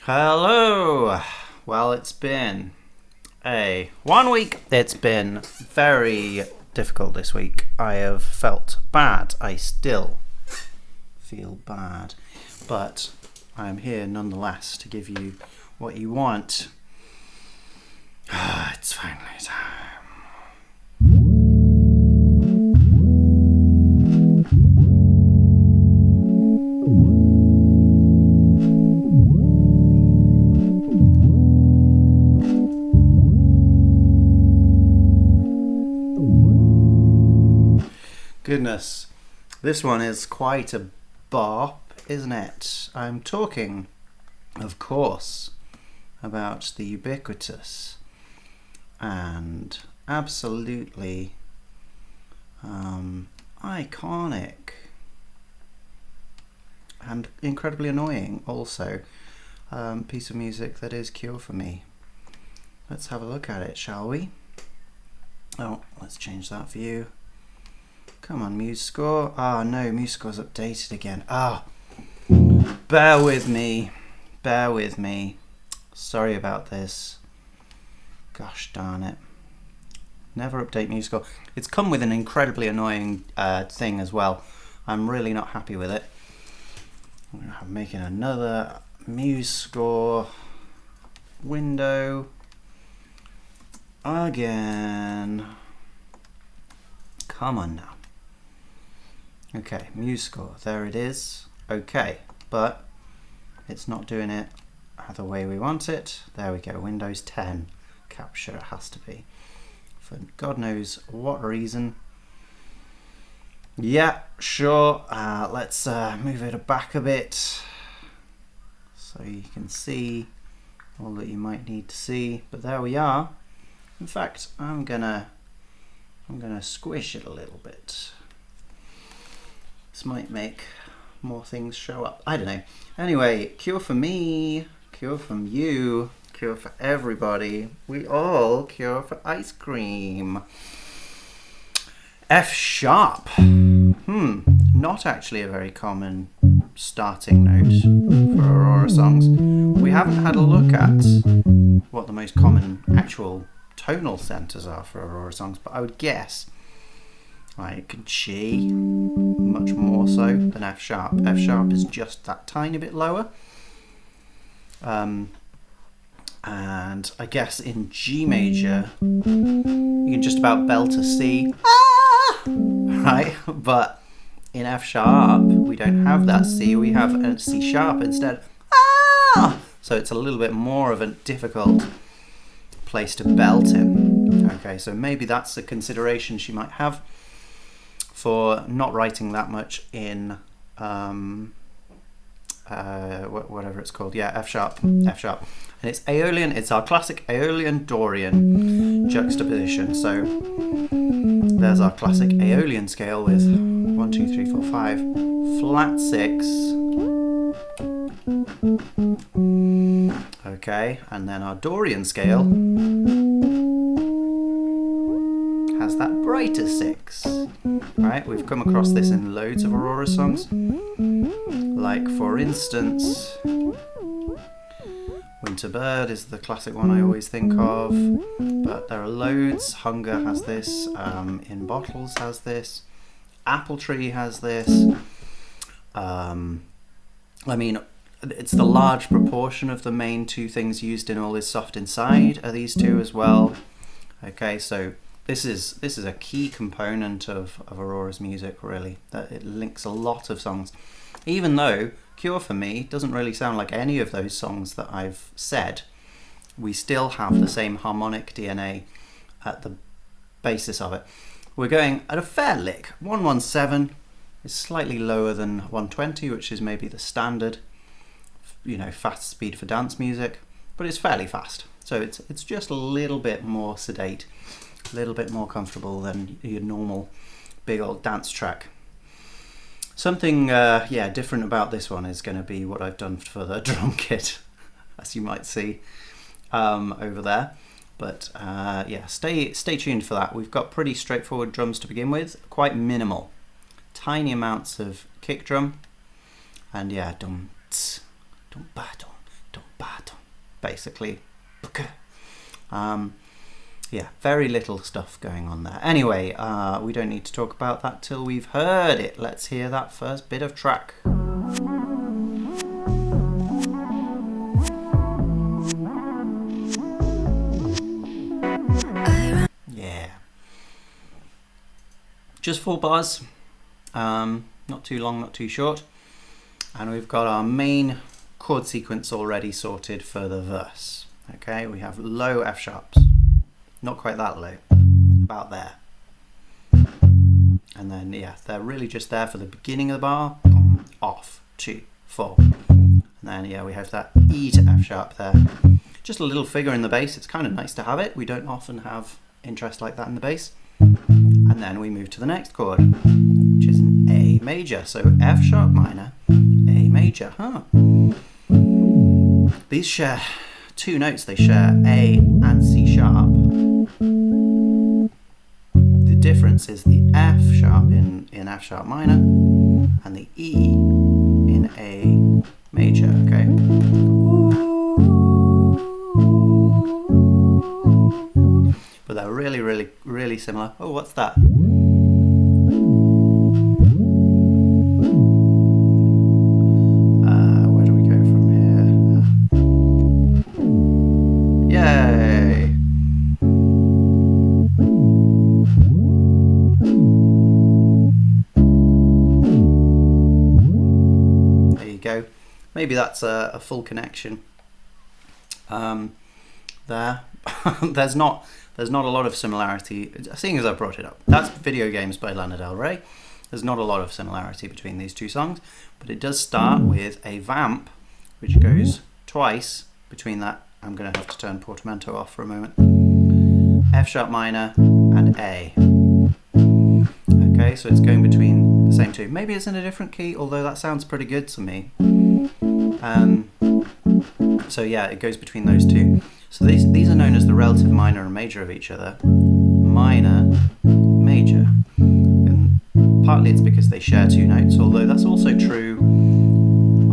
Hello. Well, it's been a 1 week. It's been very difficult this week. I have felt bad. I still feel bad, but I'm here nonetheless to give you what you want. It's finally time. Goodness, this one is quite a bop, isn't it? I'm talking, of course, about the ubiquitous and absolutely iconic and incredibly annoying also piece of music that is Cure for Me. Let's have a look at it, shall we? Oh, let's change that view. Come on, MuseScore. Ah, no, MuseScore's updated again. Bear with me. Bear with me. Sorry about this. Gosh darn it. Never update MuseScore. It's come with an incredibly annoying thing as well. I'm really not happy with it. I'm making another MuseScore window again. Come on now. Okay, MuseScore, there it is. Okay, but it's not doing it the way we want it. There we go, Windows 10 capture it has to be. For God knows what reason. Yeah, sure. Let's move it back a bit so you can see all that you might need to see. But there we are. In fact, I'm gonna squish it a little bit. This might make more things show up. I don't know. Anyway, Cure for me, Cure from you, Cure for everybody. We all cure for ice cream. F sharp. Not actually a very common starting note for Aurora songs. We haven't had a look at what the most common actual tonal centers are for Aurora songs, but I would guess like G, much more so than F sharp. F sharp is just that tiny bit lower. And I guess in G major, you can just about belt a C, right? But in F sharp, we don't have that C, we have a C sharp instead. So it's a little bit more of a difficult place to belt in. Okay, so maybe that's a consideration she might have for not writing that much in whatever it's called. Yeah, F sharp. And it's Aeolian. It's our classic Aeolian dorian juxtaposition. So there's our classic Aeolian scale with 1, 2, 3, 4, 5, flat 6. Okay, and then our Dorian scale has that brighter 6. Right, we've come across this in loads of Aurora songs. Like, for instance, Winter Bird is the classic one I always think of, but there are loads. Hunger has this, In Bottles has this, Apple Tree has this. I mean, it's the large proportion of the main two things used in All Is Soft Inside are these two as well. Okay, so this is a key component of Aurora's music, really. That it links a lot of songs. Even though Cure for Me doesn't really sound like any of those songs that I've said, we still have the same harmonic DNA at the basis of it. We're going at a fair lick. 117 is slightly lower than 120, which is maybe the standard, fast speed for dance music, but it's fairly fast. So it's just a little bit more sedate, a little bit more comfortable than your normal big old dance track. Something different about this one is going to be what I've done for the drum kit, as you might see over there. But stay tuned for that. We've got pretty straightforward drums to begin with, quite minimal, tiny amounts of kick drum, and yeah, dum tss, dum ba dum ba basically. Yeah, very little stuff going on there. Anyway, we don't need to talk about that till we've heard it. Let's hear that first bit of track. Yeah. Just 4 bars. Not too long, not too short. And we've got our main chord sequence already sorted for the verse. Okay, we have low F sharps. Not quite that low, about there. And then, yeah, they're really just there for the beginning of the bar. Off, 2, 4. And then, yeah, we have that E to F sharp there. Just a little figure in the bass. It's kind of nice to have it. We don't often have interest like that in the bass. And then we move to the next chord, which is an A major. So F sharp minor, A major. These share 2 notes. They share A and C sharp. The difference is the F sharp in F sharp minor and the E in A major, okay? But they're really, really, really similar. Oh, what's that? Where do we go from here? Yay! There you go. Maybe that's a full connection. There. There's not a lot of similarity, seeing as I brought it up. That's Video Games by Lana Del Rey. There's not a lot of similarity between these 2 songs, but it does start with a vamp, which goes twice between that. I'm going to have to turn portamento off for a moment. F sharp minor and A. Okay, so it's going between the same 2. Maybe it's in a different key, although that sounds pretty good to me. So yeah, it goes between those 2. So these are known as the relative minor and major of each other. Minor, major. And partly it's because they share 2 notes, although that's also true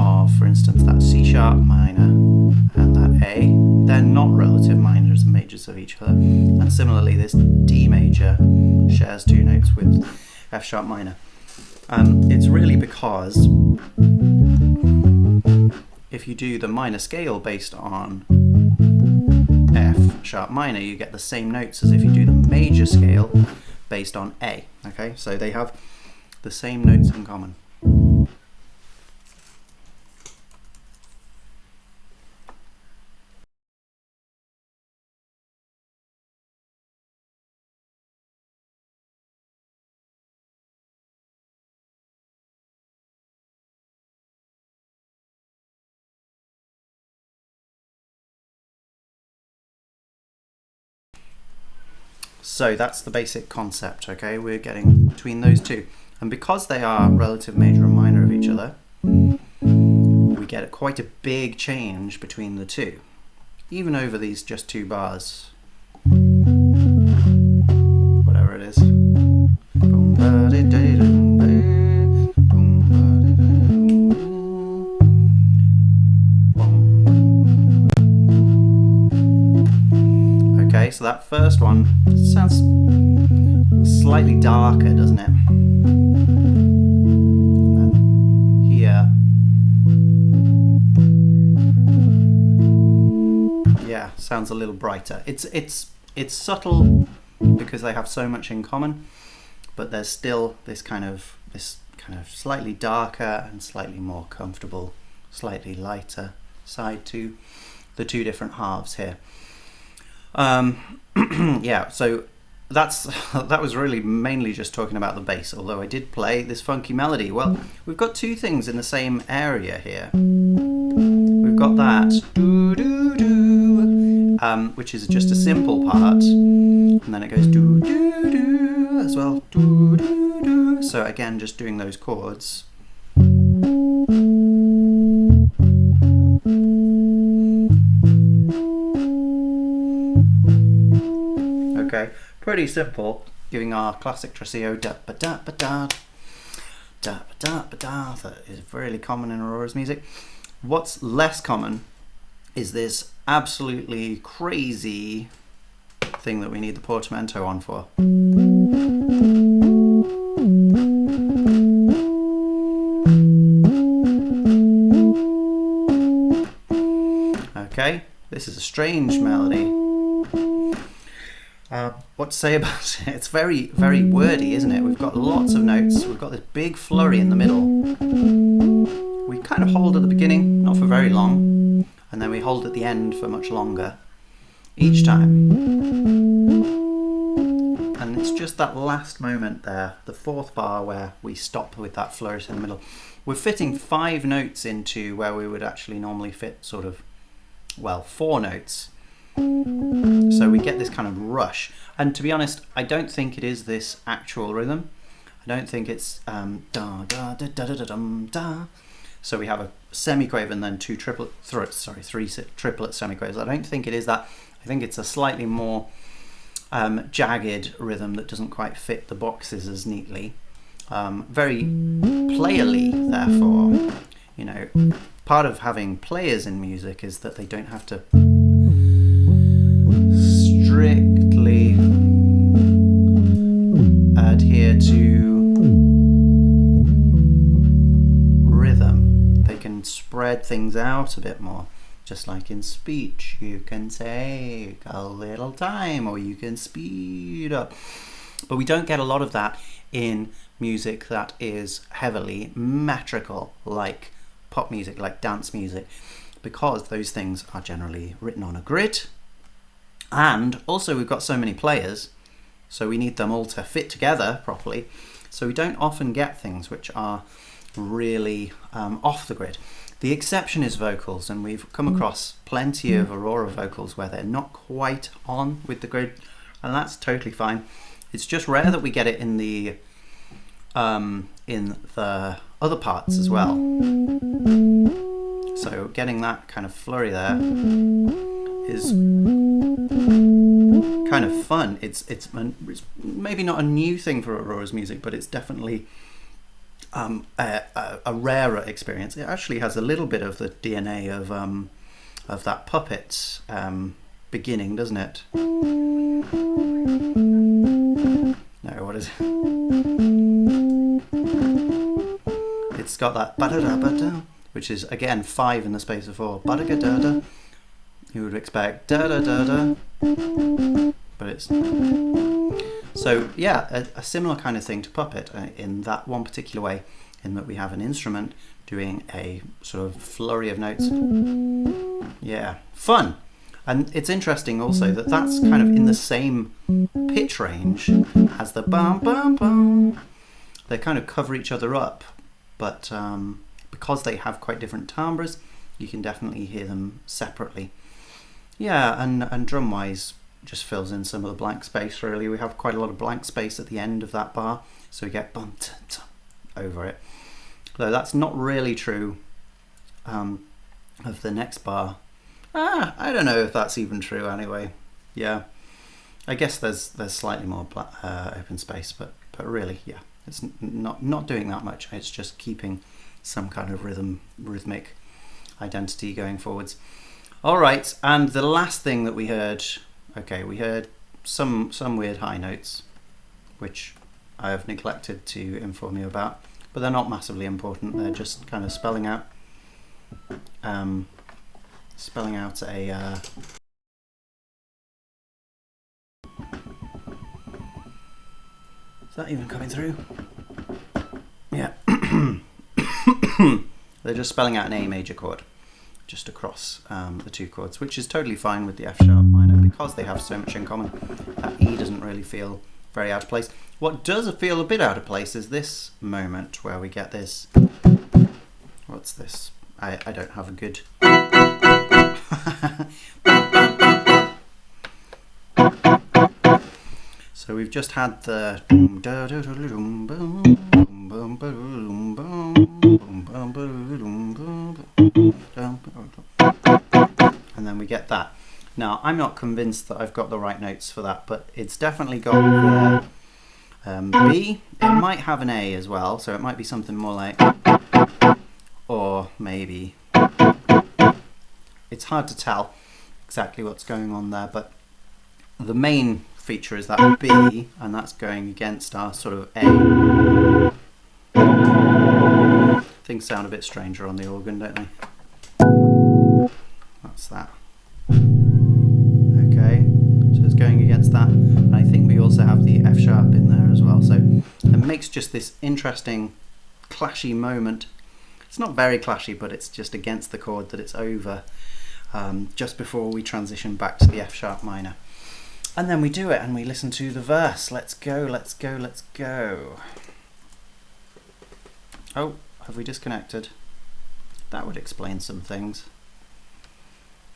of, for instance, that C sharp minor and that A. They're not relative minors and majors of each other. And similarly, this D major shares 2 notes with F sharp minor. It's really because if you do the minor scale based on F sharp minor, you get the same notes as if you do the major scale based on A. Okay, so they have the same notes in common. So that's the basic concept, okay? We're getting between those 2. And because they are relative major and minor of each other, we get quite a big change between the 2, even over these just 2 bars. Whatever it is. Okay, so that first one sounds slightly darker, doesn't it? And then here, yeah, sounds a little brighter. It's subtle because they have so much in common, but there's still this kind of slightly darker and slightly more comfortable, slightly lighter side to the 2 different halves here. Yeah, so that was really mainly just talking about the bass, although I did play this funky melody. Well, we've got 2 things in the same area here. We've got that doo doo doo, which is just a simple part, and then it goes doo doo doo as well, doo doo doo. So again, just doing those chords. Okay, pretty simple, giving our classic tresillo da ba da ba da da ba da ba da. That is really common in Aurora's music. What's less common is this absolutely crazy thing that we need the portamento on for. Okay, this is a strange melody. What to say about it? It's very, very wordy, isn't it? We've got lots of notes. We've got this big flurry in the middle. We kind of hold at the beginning, not for very long, and then we hold at the end for much longer each time. And it's just that last moment there, the fourth bar, where we stop with that flourish in the middle. We're fitting 5 notes into where we would actually normally fit sort of, well, 4 notes. So we get this kind of rush. And to be honest, I don't think it is this actual rhythm. I don't think it's da da da da da da dum da. So we have a semiquaver and then 3 triplet semiquavers. I don't think it is that. I think it's a slightly more jagged rhythm that doesn't quite fit the boxes as neatly. Very playerly, therefore. You know, part of having players in music is that they don't have to strictly adhere to rhythm. They can spread things out a bit more. Just like in speech, you can take a little time or you can speed up. But we don't get a lot of that in music that is heavily metrical, like pop music, like dance music, because those things are generally written on a grid. And also we've got so many players, so we need them all to fit together properly. So we don't often get things which are really off the grid. The exception is vocals, and we've come across plenty of Aurora vocals where they're not quite on with the grid, and that's totally fine. It's just rare that we get it in the other parts as well. So getting that kind of flurry there is kind of fun. It's maybe not a new thing for Aurora's music, but it's definitely a rarer experience. It actually has a little bit of the DNA of that puppet beginning, doesn't it? No, what is it? It's got that ba-da-da-ba-da, which is again 5 in the space of 4. Ba-da-ga-da-da. You would expect da-da-da-da, but it's... So yeah, a similar kind of thing to puppet in that one particular way, in that we have an instrument doing a sort of flurry of notes. Yeah, fun. And it's interesting also that that's kind of in the same pitch range as the bum bum bum. They kind of cover each other up, but because they have quite different timbres, you can definitely hear them separately. Yeah, and drum-wise, just fills in some of the blank space, really. We have quite a lot of blank space at the end of that bar, so we get bum t t over it. Though that's not really true of the next bar. I don't know if that's even true anyway. Yeah, I guess there's slightly more open space, but really, yeah, it's not doing that much. It's just keeping some kind of rhythmic identity going forwards. All right, and the last thing that we heard. Okay, we heard some weird high notes, which I have neglected to inform you about, but they're not massively important. They're just kind of spelling out a. Is that even coming through? Yeah. They're just spelling out an A major chord just across the 2 chords, which is totally fine with the F sharp minor because they have so much in common. That E doesn't really feel very out of place. What does feel a bit out of place is this moment where we get this. What's this? I don't have a good. So we've just had the and then we get that. Now I'm not convinced that I've got the right notes for that, but it's definitely got the B. It might have an A as well, so it might be something more like, or maybe it's hard to tell exactly what's going on there, but the main feature is that B, and that's going against our sort of A. Things sound a bit stranger on the organ, don't they? That's that. Okay, so it's going against that, and I think we also have the F sharp in there as well, so it makes just this interesting clashy moment. It's not very clashy, but it's just against the chord that it's over, just before we transition back to the F sharp minor. And then we do it and we listen to the verse. Let's go, let's go, let's go. Oh, have we disconnected? That would explain some things.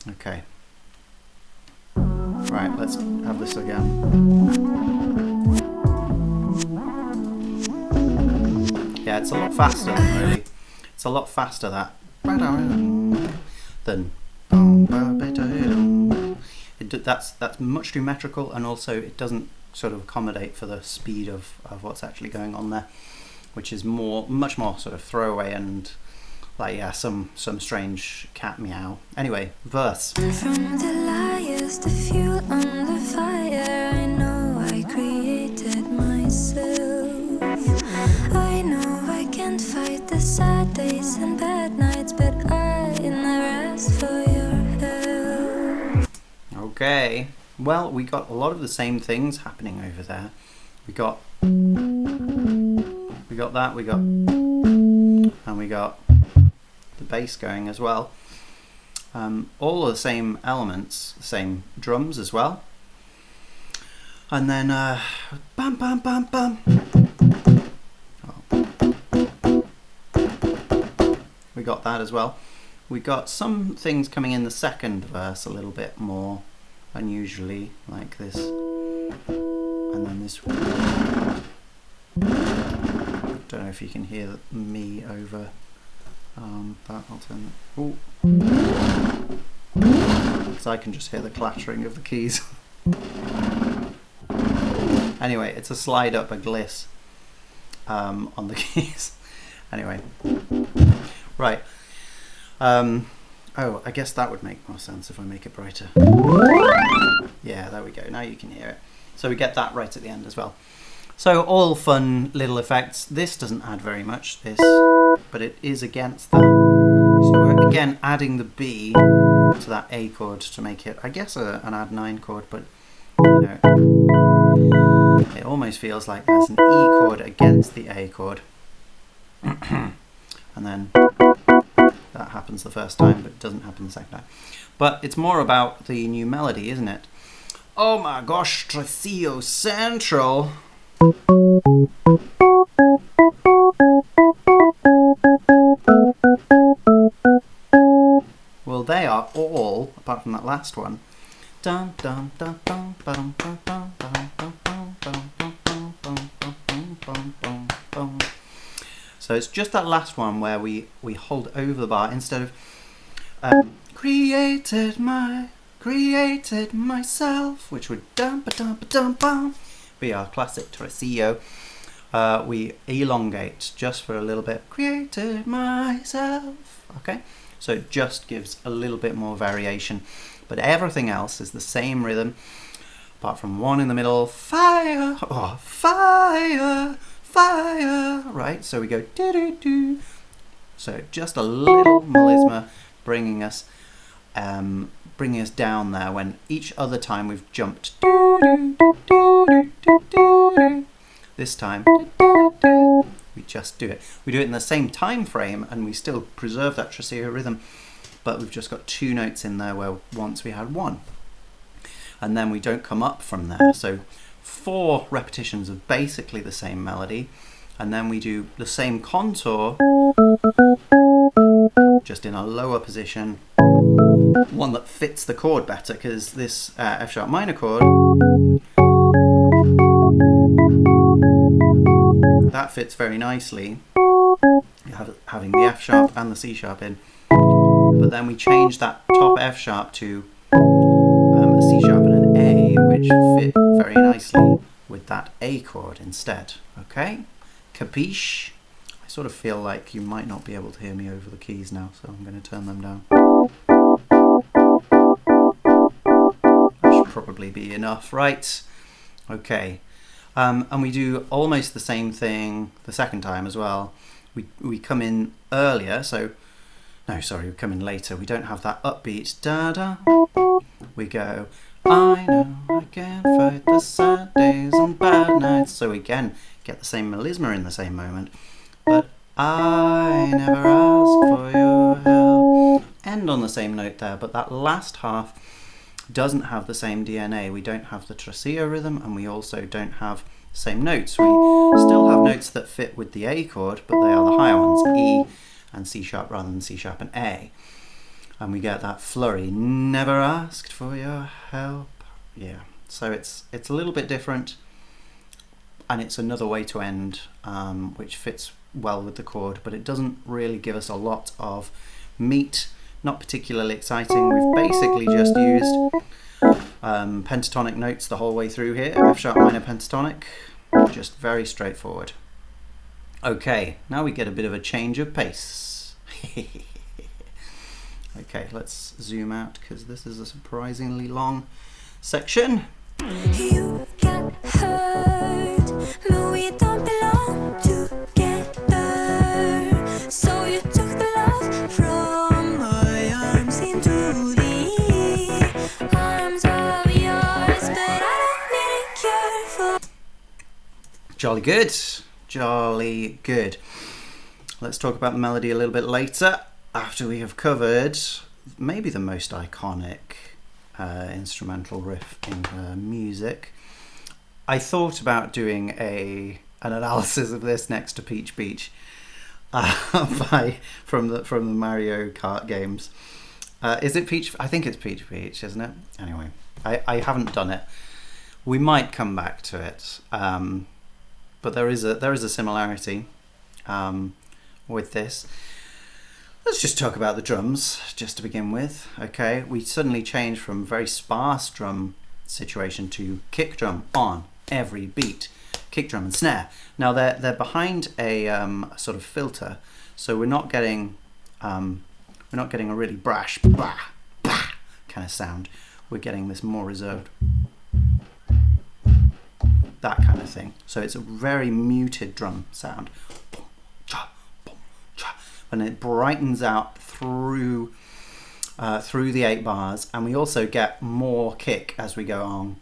Okay. Right, let's have this again. Yeah, it's a lot faster than really. It's a lot faster that than that's much too metrical, and also it doesn't sort of accommodate for the speed of what's actually going on there, which is much more sort of throwaway and like, yeah, some strange cat meow. Anyway, verse. From the liars, the fuel on the fire, I know I created myself. I know I can't fight the sad days and bad nights, but I never asked for your help. Okay, well, we got a lot of the same things happening over there. We got that, and we got the bass going as well. All of the same elements, the same drums as well. And then bam bam bam bam. Oh. We got that as well. We got some things coming in the second verse a little bit more unusually, like this. And then this one. Don't know if you can hear me over that. I'll turn it. Ooh. Because I can just hear the clattering of the keys. Anyway, it's a slide up a gliss on the keys. Anyway, right. Oh, I guess that would make more sense if I make it brighter. Yeah, there we go. Now you can hear it. So we get that right at the end as well. So all fun little effects. This doesn't add very much, this, but it is against that. So we're again adding the B to that A chord to make it, I guess, an add 9 chord, but you know, it almost feels like there's an E chord against the A chord. And then that happens the first time, but it doesn't happen the second time. But it's more about the new melody, isn't it? Oh my gosh, Tresillo Central. Well, they are all, apart from that last one. Dun dun dun dun dun dun dun dun dun dun dun dun dun dun. So it's just that last one where we hold over the bar instead of created myself, which would be our classic Tresillo. We elongate just for a little bit. Created myself. Okay, so it just gives a little bit more variation, but everything else is the same rhythm, apart from one in the middle. Fire, oh, fire, fire. Right, so we go do do do. So just a little melisma bringing us down there, when each other time we've jumped. This time we just do it. We do it in the same time frame and we still preserve that Tresillo rhythm, but we've just got 2 notes in there where once we had 1. And then we don't come up from there. So 4 repetitions of basically the same melody, and then we do the same contour, just in a lower position, one that fits the chord better, because this F sharp minor chord, that fits very nicely, having the F sharp and the C sharp in, but then we change that top F sharp to a C sharp and an A, which fit very nicely with that A chord instead. Okay, capiche? I sort of feel like you might not be able to hear me over the keys now, so I'm going to turn them down. probably be enough, right? Okay. And we do almost the same thing the second time as well. We come in earlier, so... No, sorry, we come in later. We don't have that upbeat da-da. We go, I know I can't fight the sad days and bad nights. So we again get the same melisma in the same moment. But I never ask for your help. End on the same note there, but that last half doesn't have the same DNA. We don't have the traceo rhythm, and we also don't have the same notes. We still have notes that fit with the A chord, but they are the higher ones, E and C sharp rather than C sharp and A. And we get that flurry, never asked for your help. Yeah, so it's a little bit different, and it's another way to end, which fits well with the chord, but it doesn't really give us a lot of meat. Not particularly exciting. We've basically just used pentatonic notes the whole way through here. F sharp minor pentatonic, just very straightforward. Okay, now we get a bit of a change of pace. Okay, let's zoom out because this is a surprisingly long section. You get hurt, but we don't belong together. So you took the love from my arms into the arms of yours, but I don't need a cure for. Jolly good, jolly good. Let's talk about the melody a little bit later, after we have covered maybe the most iconic instrumental riff in music. I thought about doing an analysis of this next to Peach Beach from the Mario Kart games. Is it Peach? I think it's Peach Beach, isn't it? Anyway, I haven't done it. We might come back to it, but there is a similarity with this. Let's just talk about the drums, just to begin with. Okay, we suddenly change from very sparse drum situation to kick drum on every beat, kick drum and snare. Now they're behind a sort of filter, so we're not getting a really brash bah, bah kind of sound. We're getting this more reserved, that kind of thing. So it's a very muted drum sound. And it brightens out through the 8 bars, and we also get more kick as we go on.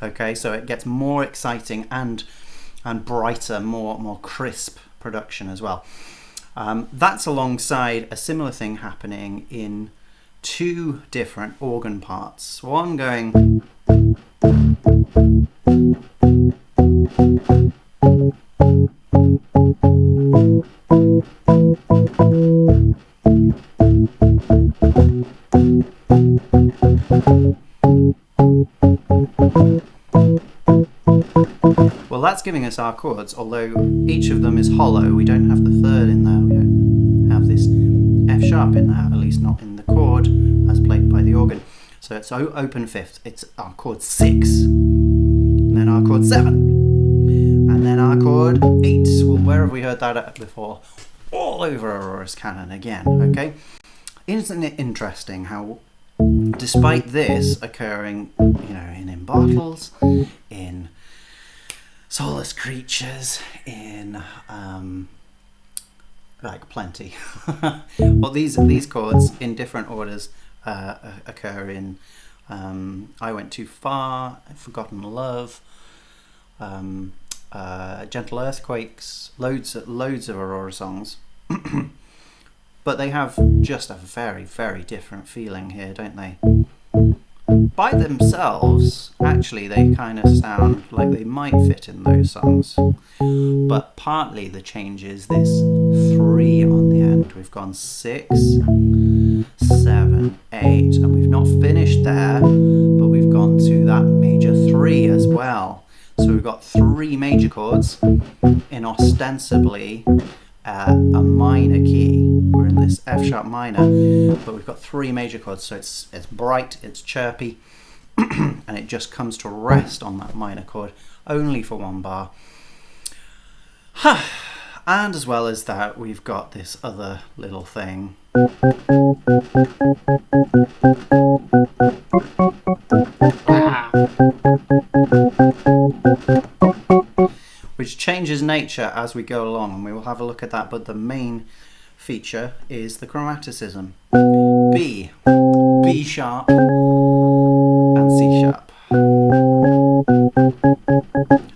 Okay, so it gets more exciting and brighter, more crisp production as well. That's alongside a similar thing happening in 2 different organ parts. One going. Well, that's giving us our chords, although each of them is hollow. We don't have the third in there. We don't have this F sharp in there, at least not in the chord as played by the organ. So it's open fifth. It's our chord 6, and then our chord 7, and then our chord 8. Well, where have we heard that before? All over Aurora's canon again. Okay, isn't it interesting how, despite this occurring, in bottles, in soulless creatures, in like plenty. Well, these chords in different orders occur in I Went Too Far, Forgotten Love, Gentle Earthquakes, loads of Aurora songs. But they have just a very, very different feeling here, don't they? By themselves, actually, they kind of sound like they might fit in those songs. But partly the change is this 3 on the end. We've gone 6, 7, 8, and we've not finished there, but we've gone to that major 3 as well. So we've got 3 major chords in ostensibly a minor key. We're in this F sharp minor, but we've got 3 major chords, so it's bright, it's chirpy, and it just comes to rest on that minor chord only for 1 bar. And as well as that, we've got this other little thing. Which changes nature as we go along, and we will have a look at that, but the main feature is the chromaticism. B, B sharp, and C sharp.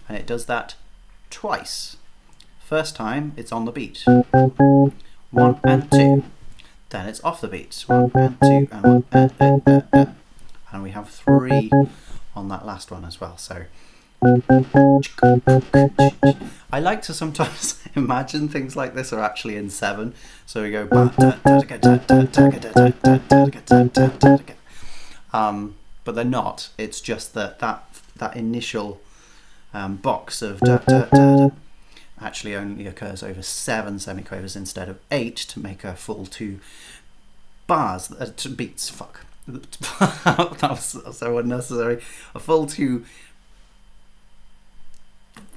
And it does that twice. First time it's on the beat. 1 and 2. Then it's off the beat. 1 and 2 and 1 and we have 3 on that last one as well. So I like to sometimes imagine things like this are actually in 7. So we go but they're not. It's just that initial box of actually only occurs over 7 semiquavers instead of 8 to make a full 2 bars, beats, fuck. That was so unnecessary. A full 2,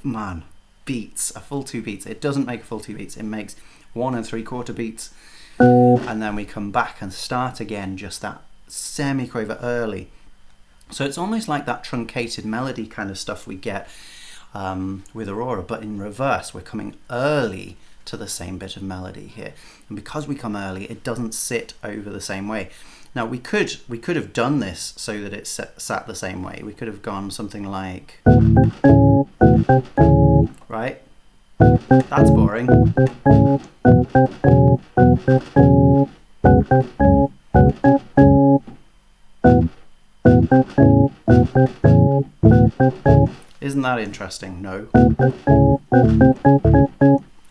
man, beats, a full 2 beats. It doesn't make a full 2 beats, it makes 1 3/4 beats, and then we come back and start again just that semiquaver early. So it's almost like that truncated melody kind of stuff we get with Aurora, but in reverse. We're coming early to the same bit of melody here, and because we come early, it doesn't sit over the same way. Now we could have done this so that it sat the same way. We could have gone something like, right? That's boring. Isn't that interesting? No.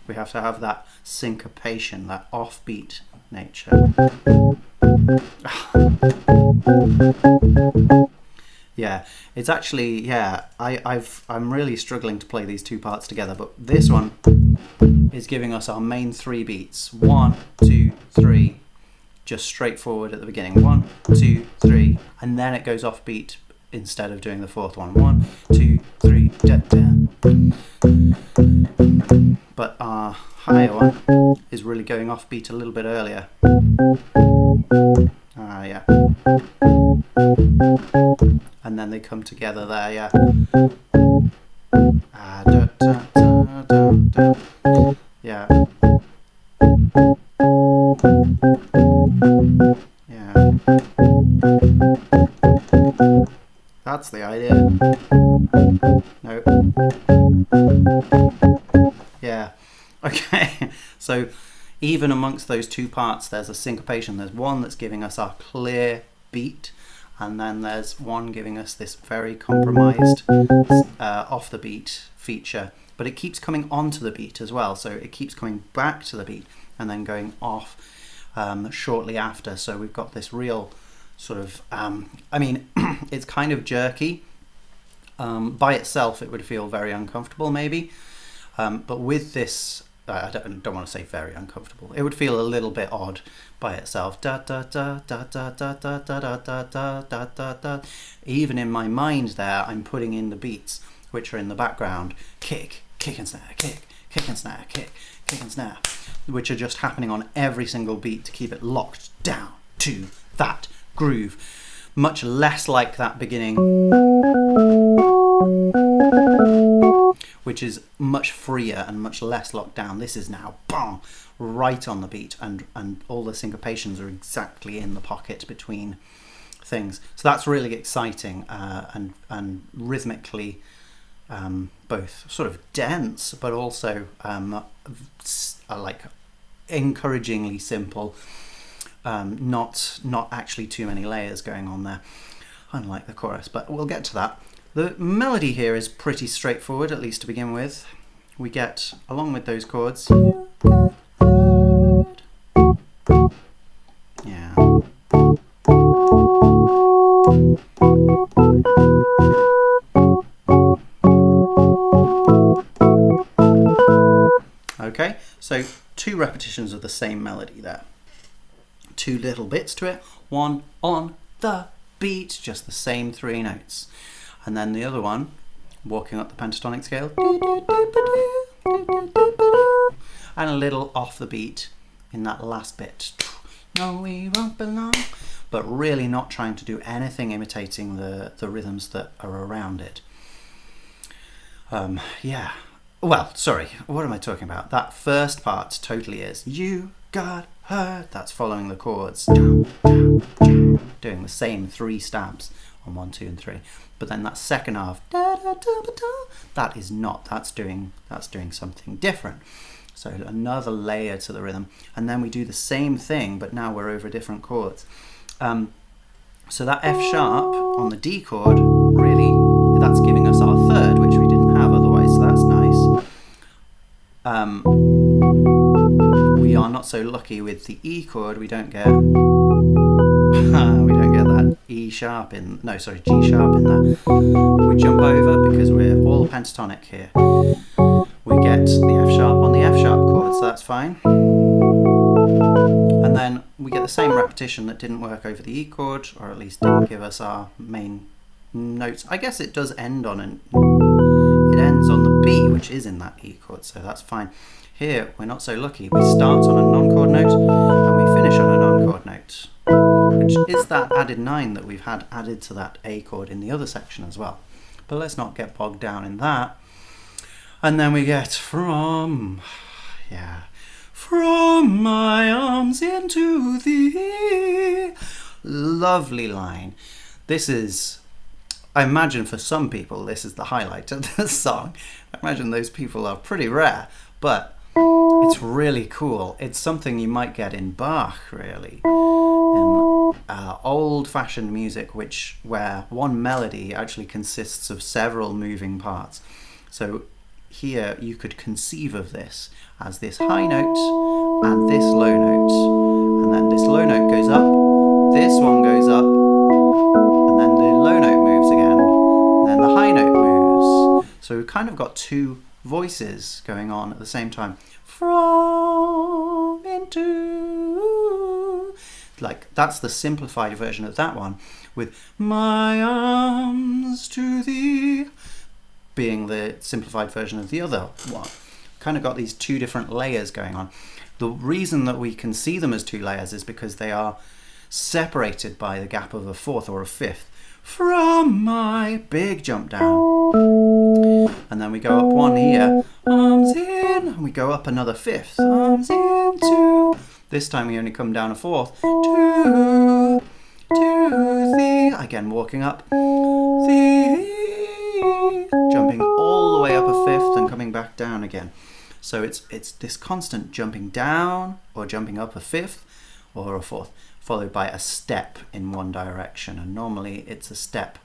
We have to have that syncopation, that offbeat nature. Yeah, it's actually, yeah, I'm really struggling to play these 2 parts together, but this one is giving us our main 3 beats. 1, 2, 3, just straightforward at the beginning. 1, 2, 3, and then it goes off beat instead of doing the 4th one. 1, 2, 3, da, da. But our higher one is really going off beat a little bit earlier. Yeah. And then they come together there, yeah. Da, da, da, da, da. Yeah. Yeah. That's the idea. No. Yeah. Okay. So even amongst those 2 parts, there's a syncopation. There's one that's giving us our clear beat, and then there's one giving us this very compromised off the beat feature, but it keeps coming onto the beat as well. So it keeps coming back to the beat and then going off shortly after. So we've got this real sort of, I mean, it's kind of jerky. By itself, it would feel very uncomfortable maybe, but with this, I don't want to say very uncomfortable. It would feel a little bit odd by itself. Da da da da da da da da da da da da da da. Even in my mind, there, I'm putting in the beats which are in the background. Kick, kick and snare, kick, kick and snare, kick, kick and snare, which are just happening on every single beat to keep it locked down to that groove. Much less like that beginning, which is much freer and much less locked down. This is now bang, right on the beat, and all the syncopations are exactly in the pocket between things. So that's really exciting and rhythmically both sort of dense, but also like encouragingly simple. Not actually too many layers going on there, unlike the chorus, but we'll get to that. The melody here is pretty straightforward, at least to begin with. We get, along with those chords, yeah, okay, so 2 repetitions of the same melody there. 2 little bits to it, one on the beat, just the same 3 notes, and then the other one walking up the pentatonic scale, and a little off the beat in that last bit. No, we won't belong. But really not trying to do anything imitating the rhythms that are around it. Yeah. Well, sorry, what am I talking about? That first part totally is. You got hurt. That's following the chords. Doing the same 3 stabs on 1, 2, and 3. But then that second half, that is not. That's doing something different. So another layer to the rhythm. And then we do the same thing, but now we're over different chords. So that F sharp on the D chord, really, that's giving us our third, which we didn't have otherwise, so that's nice. We are not so lucky with the E chord, we don't get that E sharp in, no, sorry, G sharp in there. We jump over because we're all pentatonic here. We get the F sharp on the F sharp chord, so that's fine. And then we get the same repetition that didn't work over the E chord, or at least didn't give us our main notes. I guess it does end on it ends on the B, which is in that E chord, so that's fine. Here, we're not so lucky. We start on a non-chord note and we finish on a non-chord note, which is that added 9 that we've had added to that A chord in the other section as well. But let's not get bogged down in that. And then we get from my arms into thee. Lovely line. This is, I imagine for some people, this is the highlight of the song. I imagine those people are pretty rare, but it's really cool. It's something you might get in Bach, really. In old-fashioned music, where one melody actually consists of several moving parts. So here you could conceive of this as this high note and this low note, and then this low note goes up, this one goes up, and then the low note moves again, and then the high note moves. So we've kind of got 2 voices going on at the same time. From into, like that's the simplified version of that one, with my arms to thee being the simplified version of the other one. Kind of got these 2 different layers going on. The reason that we can see them as 2 layers is because they are separated by the gap of a 4th or a 5th. From my big jump down, and then we go up 1 here, arms in, and we go up another 5th, arms in, 2. This time we only come down a 4th, to thee, again walking up, thee, jumping all the way up a 5th and coming back down again. So it's this constant jumping down or jumping up a 5th or a 4th, followed by a step in one direction, and normally it's a step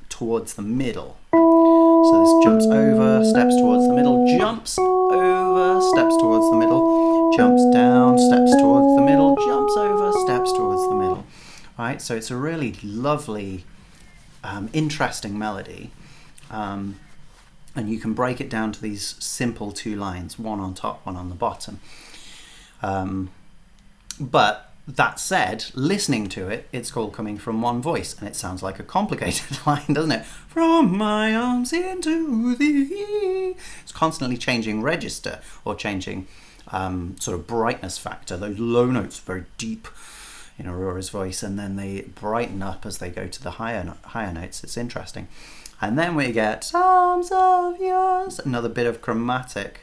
towards the middle. So this jumps over, steps towards the middle, jumps over, steps towards the middle, jumps down, steps towards the middle, jumps over, steps towards the middle. Right, so it's a really lovely, interesting melody. And you can break it down to these simple 2 lines, one on top, one on the bottom. But that said, listening to it, it's all coming from one voice, and it sounds like a complicated line, doesn't it? From my arms into thee. It's constantly changing register, or changing sort of brightness factor. Those low notes are very deep in Aurora's voice, and then they brighten up as they go to the higher notes. It's interesting. And then we get arms of yours, another bit of chromatic.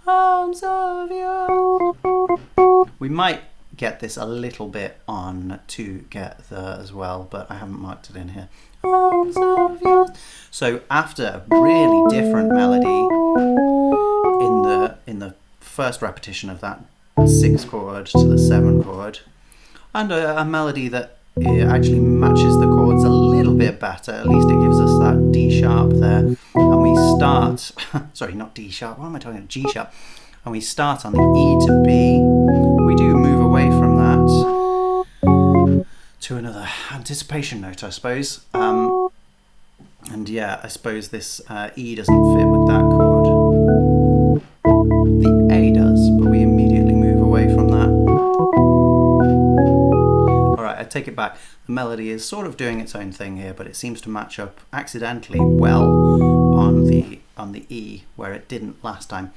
Arms of yours. We might get this a little bit on together as well, but I haven't marked it in here. Arms of yours. So after a really different melody in the first repetition of that 6 chord to the 7 chord, and a melody that actually matches the chords a little bit better, at least it gives us that D sharp there, and we start sorry, not D sharp, what am I talking about, G sharp, and we start on the E to B. We do move away from that to another anticipation note, I suppose, and yeah, I suppose this E doesn't fit with that chord. The A does, but we immediately move away from that. Alright, I take it back. The melody is sort of doing its own thing here, but it seems to match up accidentally well on the on the E where it didn't last time.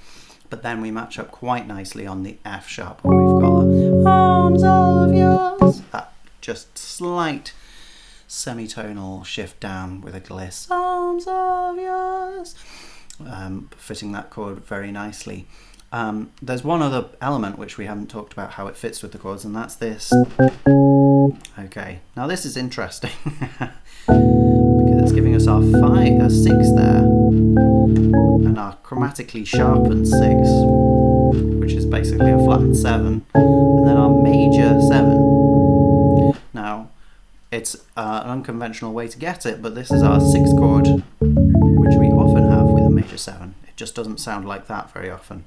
But then we match up quite nicely on the F sharp where we've got the arms of yours. That just slight semitonal shift down with a gliss. Arms of yours. Fitting that chord very nicely. There's one other element which we haven't talked about how it fits with the chords, and that's this. Okay, now this is interesting because it's giving us our 6 there and our chromatically sharpened 6, which is basically a flattened 7, and then our major 7. Now it's an unconventional way to get it, but this is our 6th chord, which we often have with a major 7. It just doesn't sound like that very often.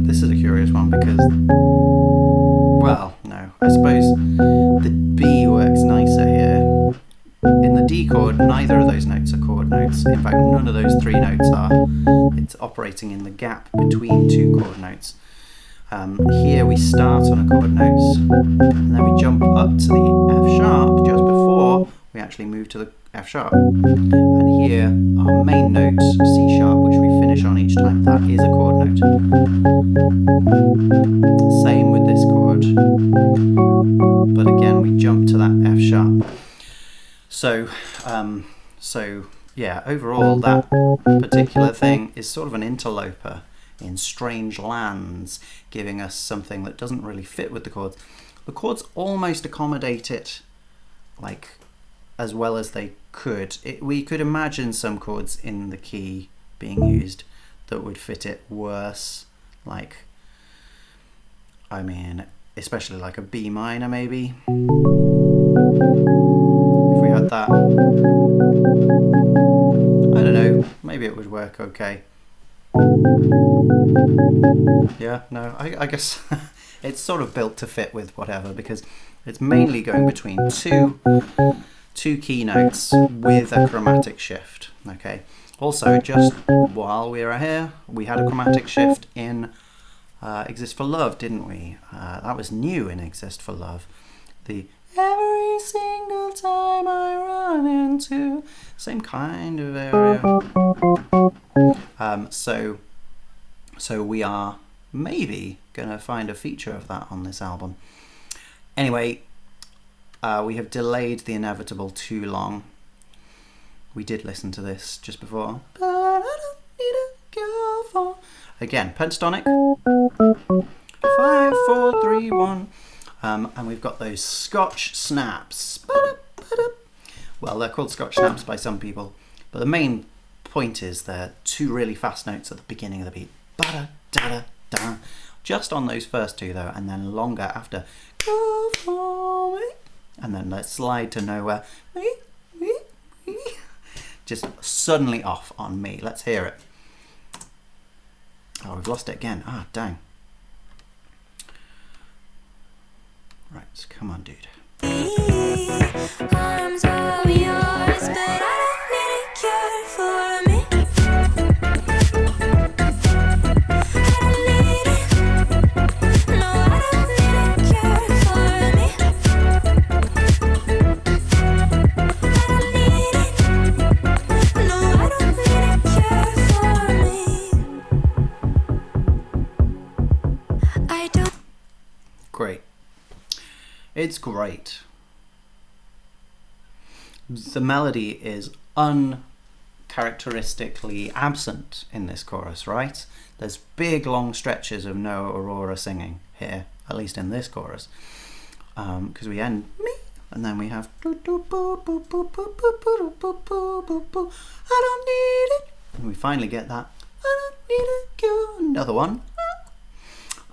This is a curious one because, well, no, I suppose the B works nicer here. In the D chord, neither of those notes are chord notes. In fact, none of those 3 notes are. It's operating in the gap between 2 chord notes. Here we start on a chord note, and then we jump up to the F sharp just before we actually move to the F sharp. And here, our main note, C sharp, which we finish on each time, that is a chord note. Same with this chord. But again, we jump to that F sharp. So yeah, overall that particular thing is sort of an interloper in strange lands, giving us something that doesn't really fit with the chords. The chords almost accommodate it like as well as they could. We could imagine some chords in the key being used that would fit it worse, like, I mean, especially like a B minor maybe. If we had that, I don't know, maybe it would work okay. Yeah, no, I guess it's sort of built to fit with whatever, because it's mainly going between two key notes with a chromatic shift. Okay. Also, just while we are here, we had a chromatic shift in Exist for Love, didn't we? That was new in Exist for Love. The every single time I run into, same kind of area. So we are maybe gonna find a feature of that on this album. Anyway, we have delayed the inevitable too long. We did listen to this just before. But I don't need a girl for... Again, pentatonic. 5, 4, 3, 1. And we've got those Scotch snaps. Well, they're called Scotch snaps by some people, but the main point is they're 2 really fast notes at the beginning of the beat. Ba-da-da-da-da. Just on those first 2 though, and then longer after. Go for me. And then let's slide to nowhere. Me. Just suddenly off on me. Let's hear it. Oh, we've lost it again. Ah, dang. Right, come on, dude. Arms of yours, but I don't need a cure for me. I don't need it. No, I don't need a cure for me. I don't need it. No, I don't need a cure for me. I don't. Great. It's great. The melody is uncharacteristically absent in this chorus, right? There's big long stretches of no Aurora singing here, at least in this chorus, because we end me and then we have I don't need it, and we finally get that I don't need it, another one,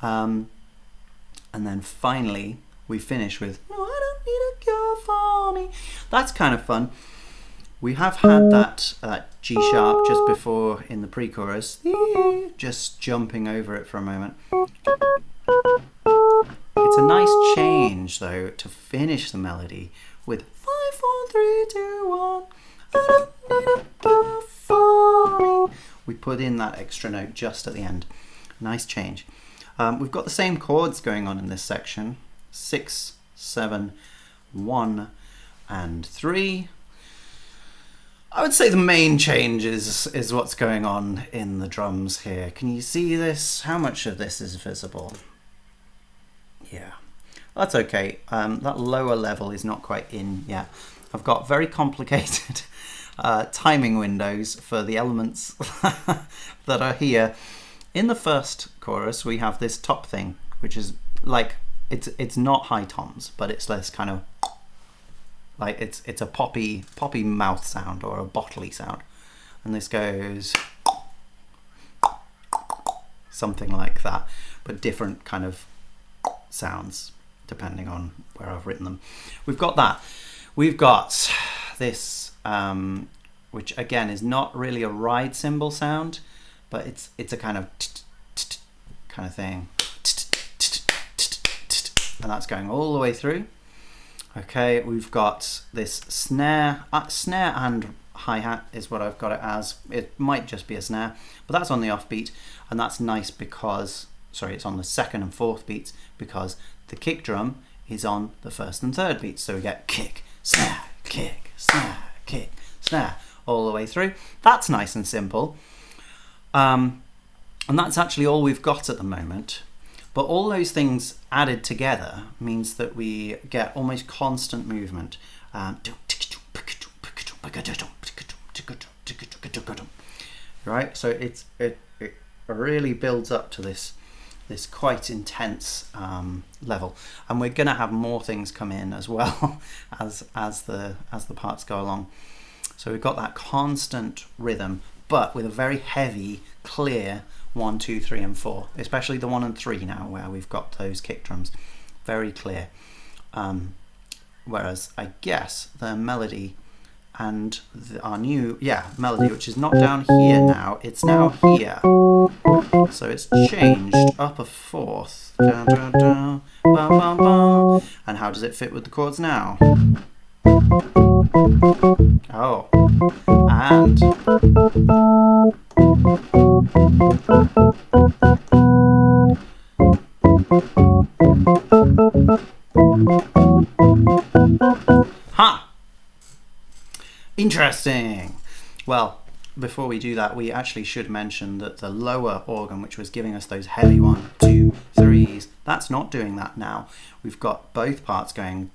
and then finally we finish with no, I don't need a girl for me. That's kind of fun. We have had that G sharp just before in the pre-chorus, just jumping over it for a moment. It's a nice change though to finish the melody with 5, 4, 3, 2, 1. I don't need a girl for me. We put in that extra note just at the end. Nice change. We've got the same chords going on in this section. 6, 7, 1 and 3. I would say the main change is what's going on in the drums here. Can you see this? How much of this is visible? Yeah, that's okay. That lower level is not quite in yet. I've got very complicated timing windows for the elements that are here. In the first chorus, we have this top thing, which is like, it's not high toms, but it's less kind of like it's a poppy mouth sound or a bottly sound, and this goes something like that, but different kind of sounds depending on where I've written them. We've got that. We've got this, which again is not really a ride cymbal sound, but it's a kind of thing, and that's going all the way through. Okay, we've got this snare and hi-hat is what I've got it as. It might just be a snare, but that's on the off beat, and that's nice because, sorry, it's on the second and fourth beats because the kick drum is on the first and third beats. So we get kick, snare, kick, snare, kick, snare all the way through. That's nice and simple. And that's actually all we've got at the moment. But all those things added together means that we get almost constant movement. Right, so it really builds up to this quite intense level, and we're going to have more things come in as well as the parts go along. So we've got that constant rhythm, but with a very heavy, clear 1, 2, 3, and 4, especially the 1 and 3 now, where we've got those kick drums very clear. Whereas I guess the melody and our new melody, which is not down here now, it's now here. So it's changed up a fourth. Dun, dun, dun, bum, bum, bum. And how does it fit with the chords now? Oh, and interesting. Well, before we do that, we actually should mention that the lower organ, which was giving us those heavy 1, 2, 3s, that's not doing that now. We've got both parts going.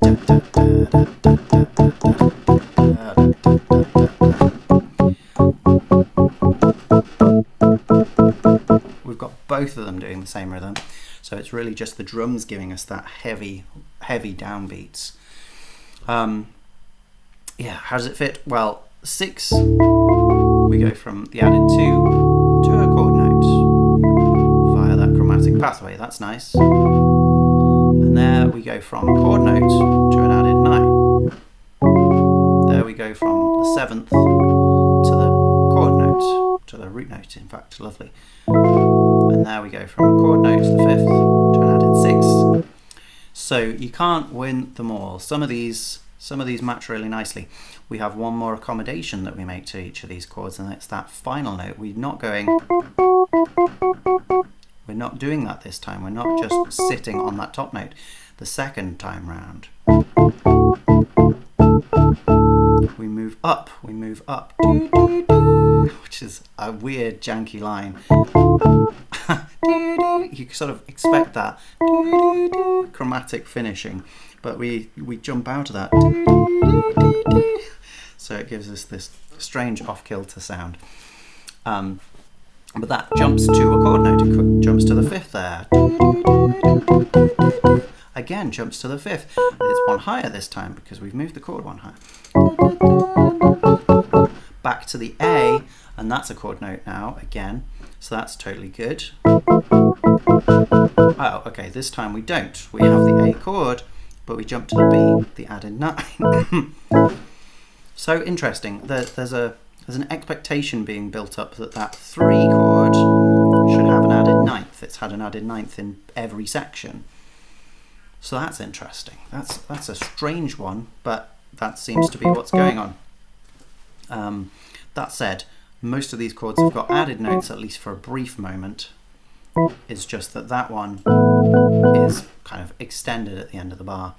We've got both of them doing the same rhythm. So it's really just the drums giving us that heavy downbeats. Yeah, how does it fit? Well, 6, we go from the added 2 to a chord note via that chromatic pathway. That's nice. And there we go from a chord note to an added 9. There we go from the 7th to the chord note, to the root note, in fact, lovely. And there we go from a chord note to the 5th to an added 6. So you can't win them all. Some of these match really nicely. We have one more accommodation that we make to each of these chords, and it's that final note. We're not doing that this time. We're not just sitting on that top note. The second time round, we move up, which is a weird janky line. You sort of expect that chromatic finishing, but we jump out of that, so it gives us this strange off-kilter sound. But that jumps to a chord note, it jumps to the 5th there. Again, jumps to the 5th. It's one higher this time because we've moved the chord one higher. Back to the A, and that's a chord note now, again. So that's totally good. Oh, okay, this time we don't. We have the A chord, but we jump to the B, the added 9. So interesting. There's an expectation being built up that 3 chord should have an added 9th. It's had an added 9th in every section. So that's interesting. That's a strange one, but that seems to be what's going on. That said, most of these chords have got added notes, at least for a brief moment. It's just that one is kind of extended at the end of the bar.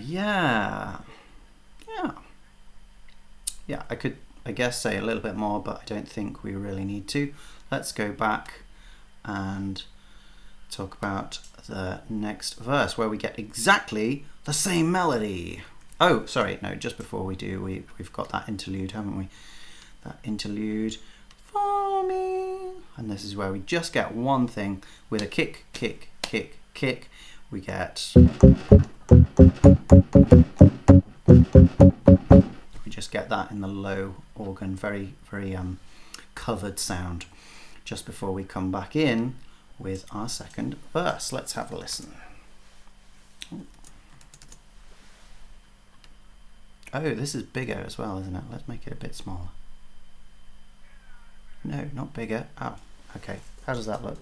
Yeah. I could, I guess, say a little bit more, but I don't think we really need to. Let's go back and talk about the next verse where we get exactly the same melody. Oh, sorry, no, just before we do, we've got that interlude, haven't we? That interlude for me. And this is where we just get one thing with a kick, kick, kick, kick. We get... We just get that in the low organ, very, very covered sound, just before we come back in with our second verse. Let's have a listen. Oh, this is bigger as well, isn't it? Let's make it a bit smaller. No, not bigger. Oh, okay. How does that look?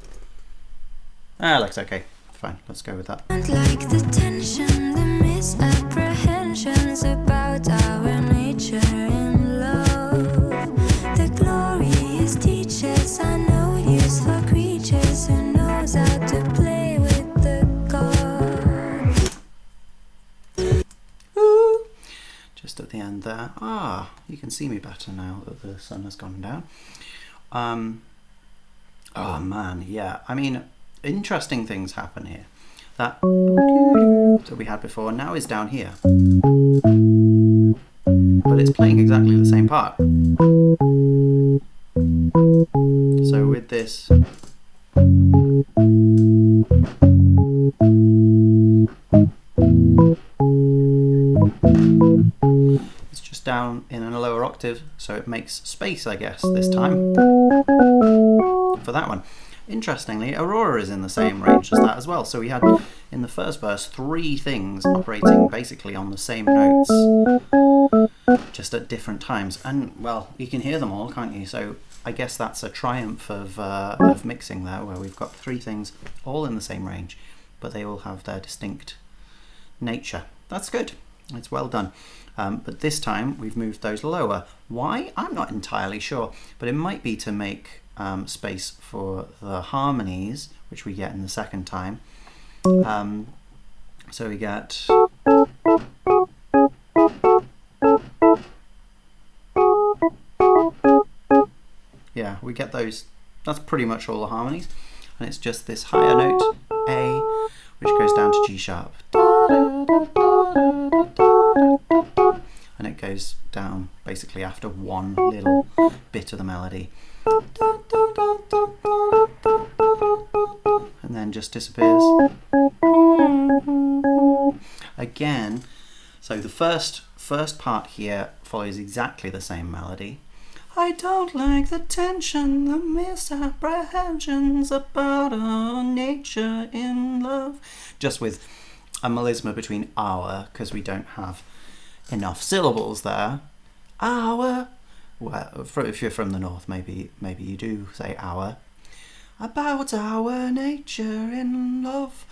Ah, looks okay. Fine, let's go with that. Like the tension, the misapprehensions about our nature in love. The glorious teachers are no use for creatures who knows how to play with the gods. Ooh. Just at the end there. Ah, you can see me better now that the sun has gone down. Oh man, yeah. I mean, interesting things happen here. That we had before now is down here, but it's playing exactly the same part. So with this, it's just down in a lower octave, so it makes space, I guess, this time for that one. Interestingly, Aurora is in the same range as that as well. So we had, in the first verse, 3 things operating basically on the same notes, just at different times. And, well, you can hear them all, can't you? So I guess that's a triumph of mixing there, where we've got 3 things all in the same range, but they all have their distinct nature. That's good. It's well done. But this time we've moved those lower. Why? I'm not entirely sure, but it might be to make space for the harmonies, which we get in the second time. So we get... Yeah, we get those. That's pretty much all the harmonies. And it's just this higher note, A, which goes down to G sharp. And it goes down basically after one little bit of the melody. And then just disappears. Again, so the first part here follows exactly the same melody. I don't like the tension, the misapprehensions about our nature in love. Just with a melisma between our, because we don't have enough syllables there. Our. Well, if you're from the north, maybe you do say our. About our nature in love.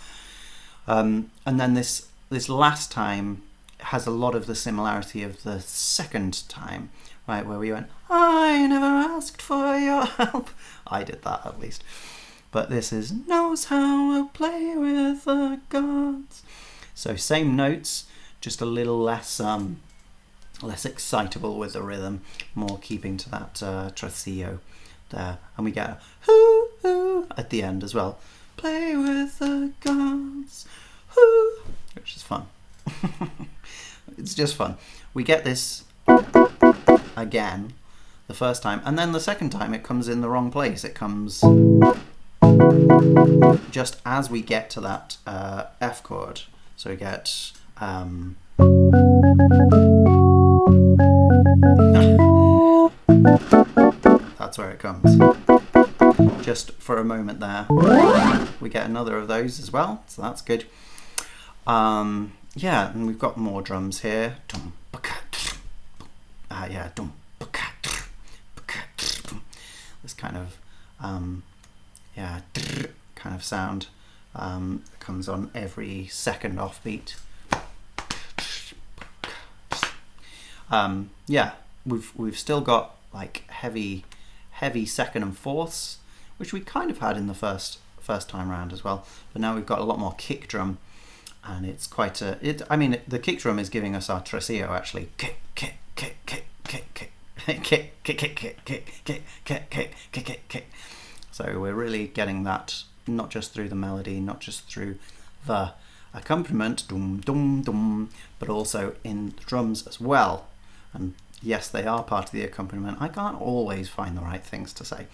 And then this last time has a lot of the similarity of the second time, right, where we went, I never asked for your help. I did that at least. But this is knows how to play with the gods. So same notes, just a little less excitable with the rhythm, more keeping to that tresillo there. And we get a hoo hoo at the end as well. Play with the gods, hoo, which is fun. It's just fun. We get this again the first time, and then the second time it comes in the wrong place. It comes just as we get to that F chord. So we get that's where it comes. Just for a moment there. We get another of those as well, so that's good. Yeah, and we've got more drums here. This kind of kind of sound comes on every second offbeat. Yeah, we've still got like heavy second and fourths, which we kind of had in the first time round as well, but now we've got a lot more kick drum and it's quite a. I mean, the kick drum is giving us our tresillo actually. Kick, kick, kick, kick, kick, kick, kick, kick, kick, kick, kick, kick, kick, kick, kick, kick, kick. So we're really getting that not just through the melody, not just through the accompaniment, dum dum dum, but also in the drums as well. And yes, they are part of the accompaniment. I can't always find the right things to say.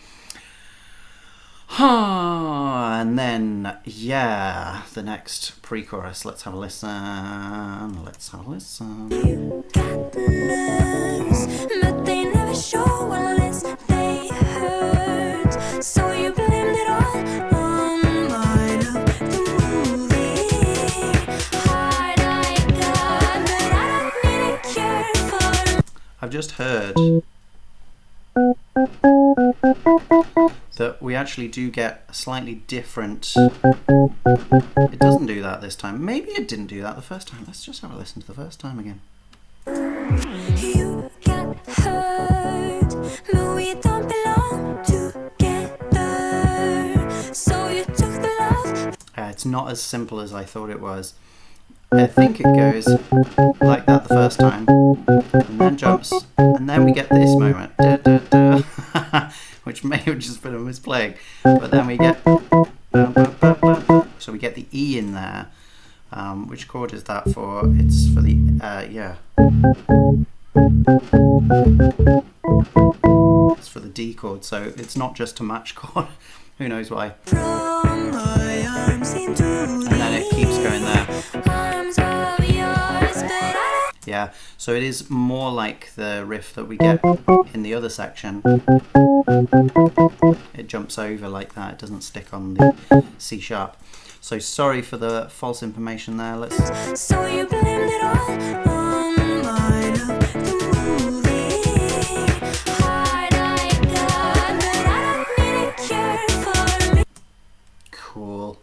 And then, yeah, the next pre-chorus. Let's have a listen. Let's have a listen. You got the nerves, but they never show unless they hurt. So you blamed it all on my love, the movie. Heart I got, but I don't need a cure for. I've just heard that we actually do get a slightly different. It doesn't do that this time. Maybe it didn't do that the first time. Let's just have a listen to the first time again. You got hurt, but we don't belong together. So you took the love. It's not as simple as I thought it was. I think it goes like that the first time, and then jumps, and then we get this moment, da, da, da, which may have just been a misplaying, but then we get, so we get the E in there. Which chord is that for? It's for the, yeah. It's for the D chord, so it's not just a match chord. Who knows why? From my arms into And then it keeps going there. arms of yours, but I Yeah, so it is more like the riff that we get in the other section. It jumps over like that, it doesn't stick on the C sharp. So sorry for the false information there. Let's. so you blamed it all on my love, the movie. Heart I got, but I don't need a cure for me. Cool.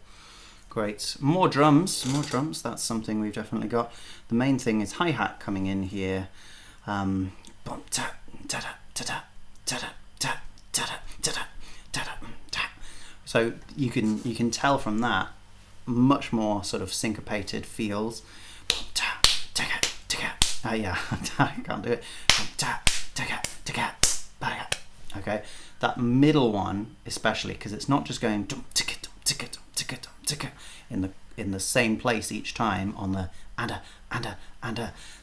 Great. More drums, more drums. That's something we've definitely got. The main thing is hi-hat coming in here. Bum, ta, ta, ta, ta, ta, ta, ta, ta, ta, ta, ta, ta. So you can tell from that much more sort of syncopated feels. Yeah, I can't do it. Okay, that middle one especially, because it's not just going in the same place each time on the and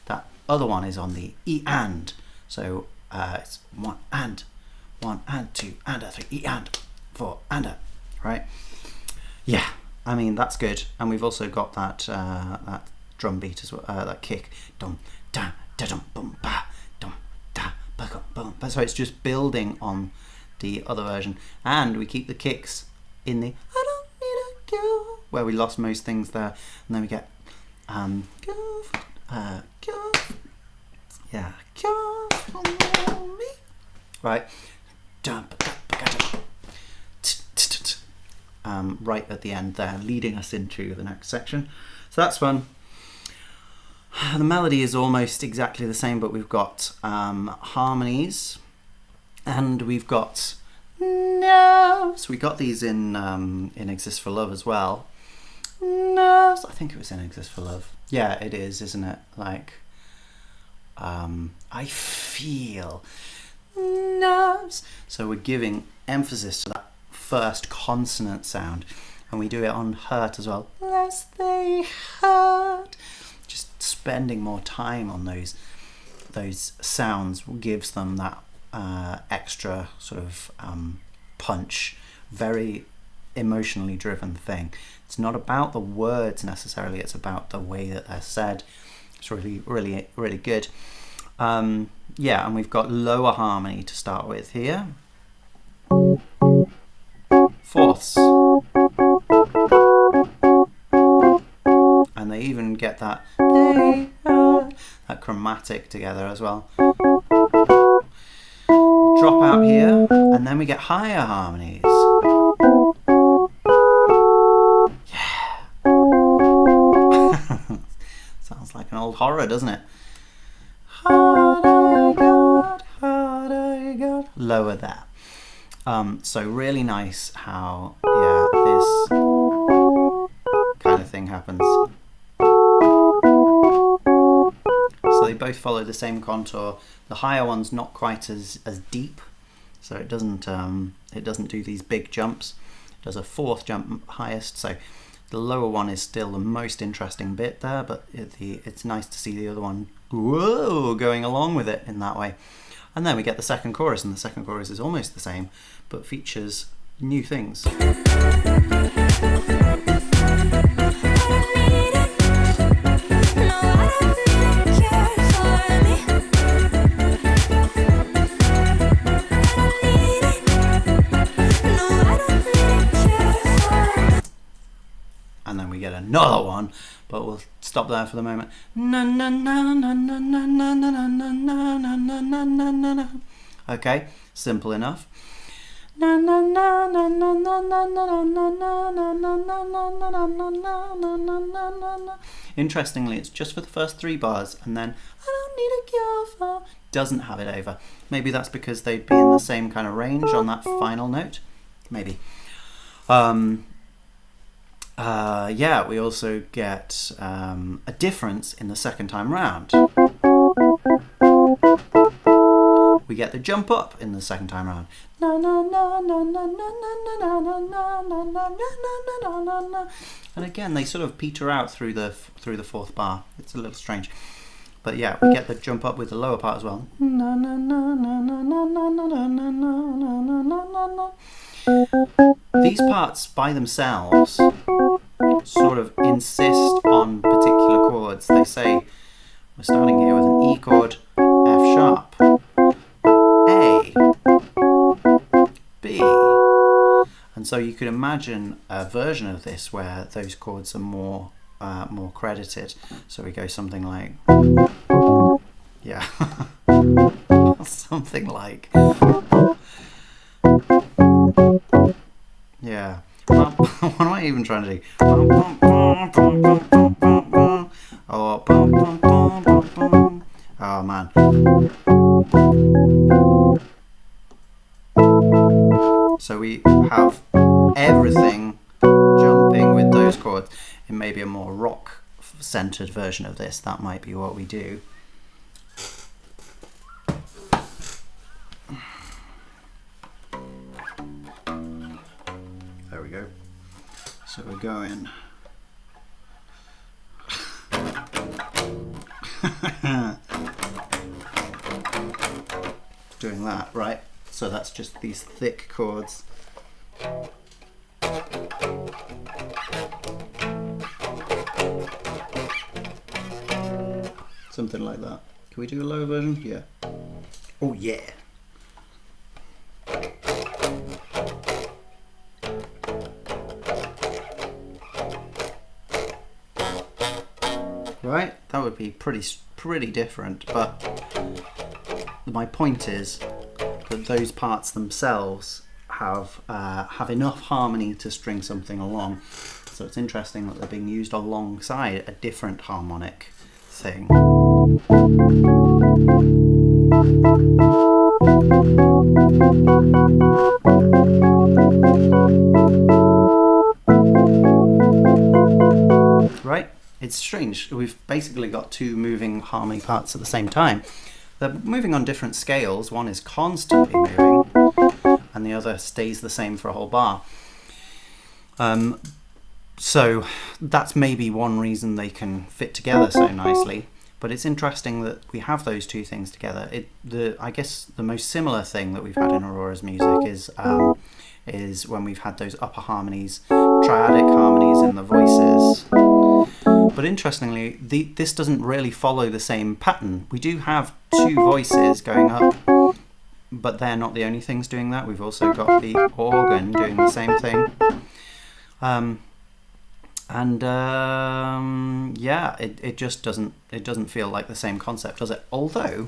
that other one is on the E and. So it's one and two and three, E and four and right. Yeah, I mean that's good, and we've also got that that drum beat as well, that kick, dum da da dum bum ba dum da ba bum. So it's just building on the other version, and we keep the kicks in the I don't need a girl, where we lost most things there, and then we get yeah, right, right at the end there, leading us into the next section. So that's fun. The melody is almost exactly the same, but we've got harmonies, and we've got notes. We got these in Exist for Love as well. Notes. I think it was in Exist for Love. Yeah, it is, isn't it? Like, I feel notes. So we're giving emphasis to that first consonant sound, and we do it on hurt as well. Lest they hurt. Just spending more time on those sounds gives them that extra sort of punch. Very emotionally driven thing. It's not about the words necessarily, it's about the way that they're said. It's really, really, really good. Yeah, and we've got lower harmony to start with here. Fourths. And they even get that chromatic together as well. Drop out here, and then we get higher harmonies. Yeah. Sounds like an old horror, doesn't it? Heart I got. Lower there. So really nice how, yeah, this kind of thing happens. So they both follow the same contour. The higher one's not quite as deep, so it doesn't do these big jumps. It does a fourth jump highest, so the lower one is still the most interesting bit there, but it's nice to see the other one going along with it in that way. And then we get the second chorus, and the second chorus is almost the same, but features new things. And then we get another one, but we'll stop there for the moment. Okay, simple enough. Interestingly, it's just for the first 3 bars, and then I don't need a cure for doesn't have it over. Maybe that's because they'd be in the same kind of range on that final note. Maybe. Yeah, we also get a difference in the second time round. We get the jump up in the second time round. And again, they sort of peter out through the fourth bar. It's a little strange. But yeah, we get the jump up with the lower part as well. These parts by themselves sort of insist on particular chords. They say we're starting here with an E chord, F sharp, A, B. And so you could imagine a version of this where those chords are more credited. So we go something like, yeah, something like, yeah. What am I even trying to do? Oh man. So we have everything jumping with those chords. In maybe a more rock-centered version of this, that might be what we do. There we go. So we're going. Doing that, right? So that's just these thick chords. Something like that. Can we do a lower version? Yeah. Oh yeah. Right? That would be pretty different, but my point is that those parts themselves have enough harmony to string something along. So it's interesting that they're being used alongside a different harmonic thing. Right? It's strange. We've basically got 2 moving harmony parts at the same time. They're moving on different scales. One is constantly moving, and the other stays the same for a whole bar. So that's maybe one reason they can fit together so nicely. But it's interesting that we have those 2 things together. I guess the most similar thing that we've had in Aurora's music is when we've had those upper harmonies, triadic harmonies in the voices. But interestingly, this doesn't really follow the same pattern. We do have 2 voices going up, but they're not the only things doing that. We've also got the organ doing the same thing. Yeah, it just doesn't feel like the same concept, does it? Although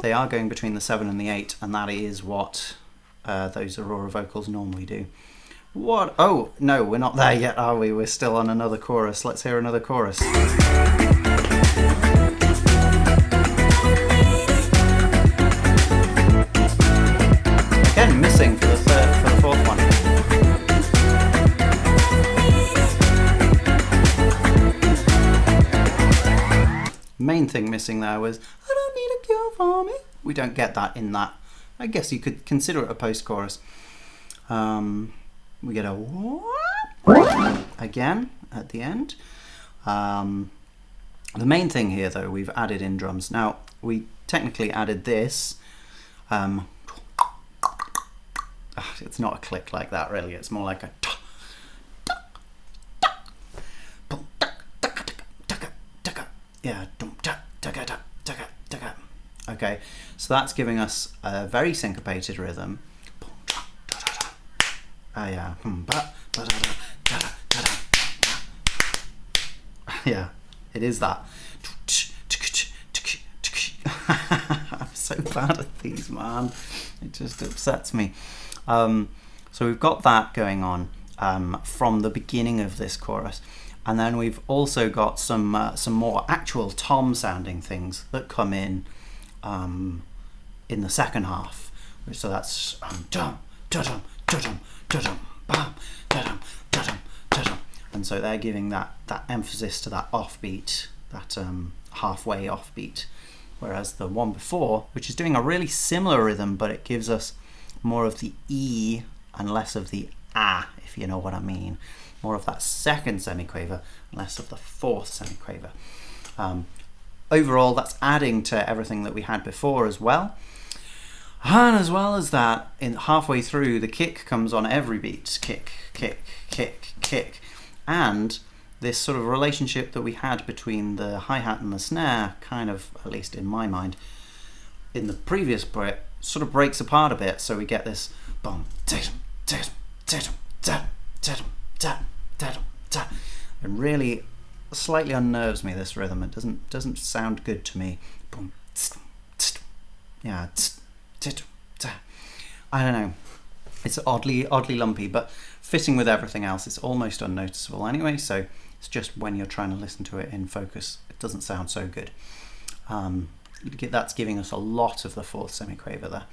they are going between the 7 and the 8, and that is what those Aurora vocals normally do. What? Oh no, we're not there yet, are we? We're still on another chorus. Let's hear another chorus. Again, missing for the fourth one. Main main thing missing there was, I don't need a cure for me. We don't get that in that. I guess you could consider it a post-chorus. We get a again at the end. The main thing here, though, we've added in drums. Now, we technically added this. It's not a click like that, really. It's more like a... Yeah. Okay, so that's giving us a very syncopated rhythm. Yeah. Yeah, it is that. I'm so bad at these, man. It just upsets me. So we've got that going on from the beginning of this chorus, and then we've also got some more actual tom sounding things that come in the second half. So that's dum dum dum dum bam dum dum dum, and so they're giving that emphasis to that offbeat, that halfway offbeat. Whereas the one before, which is doing a really similar rhythm, but it gives us more of the E and less of the A, if you know what I mean. More of that second semiquaver, less of the fourth semiquaver. Overall, that's adding to everything that we had before as well. And as well as that, in halfway through, the kick comes on every beat. Kick, kick, kick, kick. And this sort of relationship that we had between the hi-hat and the snare, kind of, at least in my mind, in the previous bit, sort of breaks apart a bit. So we get this boom, and really slightly unnerves me, this rhythm. It doesn't sound good to me. Boom, yeah, I don't know. It's oddly lumpy, but fitting with everything else, it's almost unnoticeable anyway. So it's just when you're trying to listen to it in focus, it doesn't sound so good. That's giving us a lot of the fourth semiquaver there.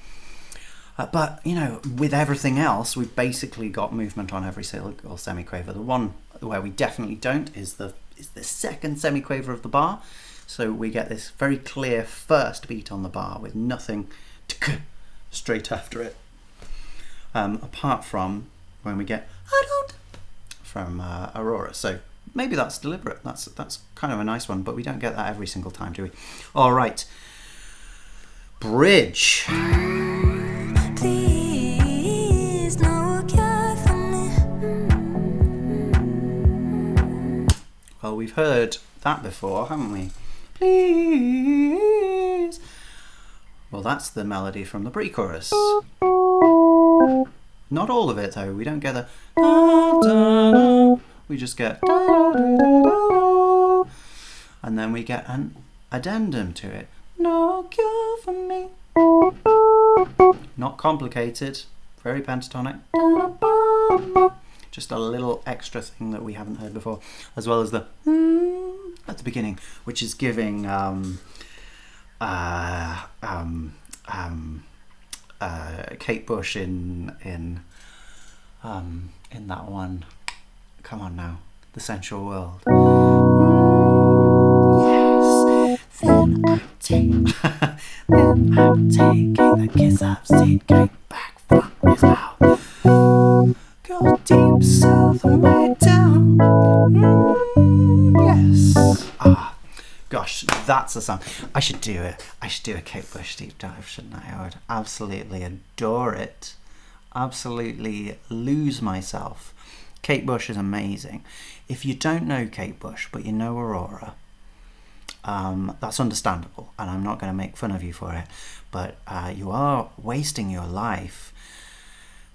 But, you know, with everything else, we've basically got movement on every single semiquaver. The one where we definitely don't is the second semiquaver of the bar. So we get this very clear first beat on the bar with nothing straight after it. Apart from when we get I don't from Aurora. So maybe that's deliberate. That's kind of a nice one, but we don't get that every single time, do we? All right. Bridge. Please, no care for me. Well, we've heard that before, haven't we? Please. Well, that's the melody from the pre-chorus. Not all of it, though. We don't get the da, da, da. We just get da, da, da, da, and then we get an addendum to it. No cure for me. Not complicated, very pentatonic. Just a little extra thing that we haven't heard before, as well as the at the beginning, which is giving Kate Bush in that one. Come on now, The Sensual World. Then I'm taking the kiss I've seen coming back from his mouth. Go deep south and way down. Yes. Gosh, that's a song. I should do it. I should do a Kate Bush deep dive, shouldn't I? I would absolutely adore it. Absolutely lose myself. Kate Bush is amazing. If you don't know Kate Bush, but you know Aurora, that's understandable, and I'm not going to make fun of you for it, but you are wasting your life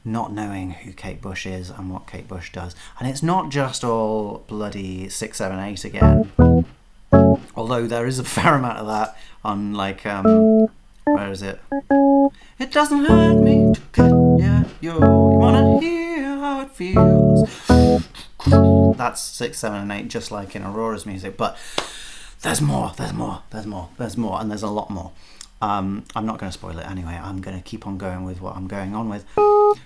not knowing who Kate Bush is and what Kate Bush does. And it's not just all bloody 6, 7, 8 again, although there is a fair amount of that on, like, where is it? It doesn't hurt me to cut you wanna hear how it feels. That's 6, 7 and 8, just like in Aurora's music, but there's more, and there's a lot more. I'm not going to spoil it anyway. I'm going to keep on going with what I'm going on with.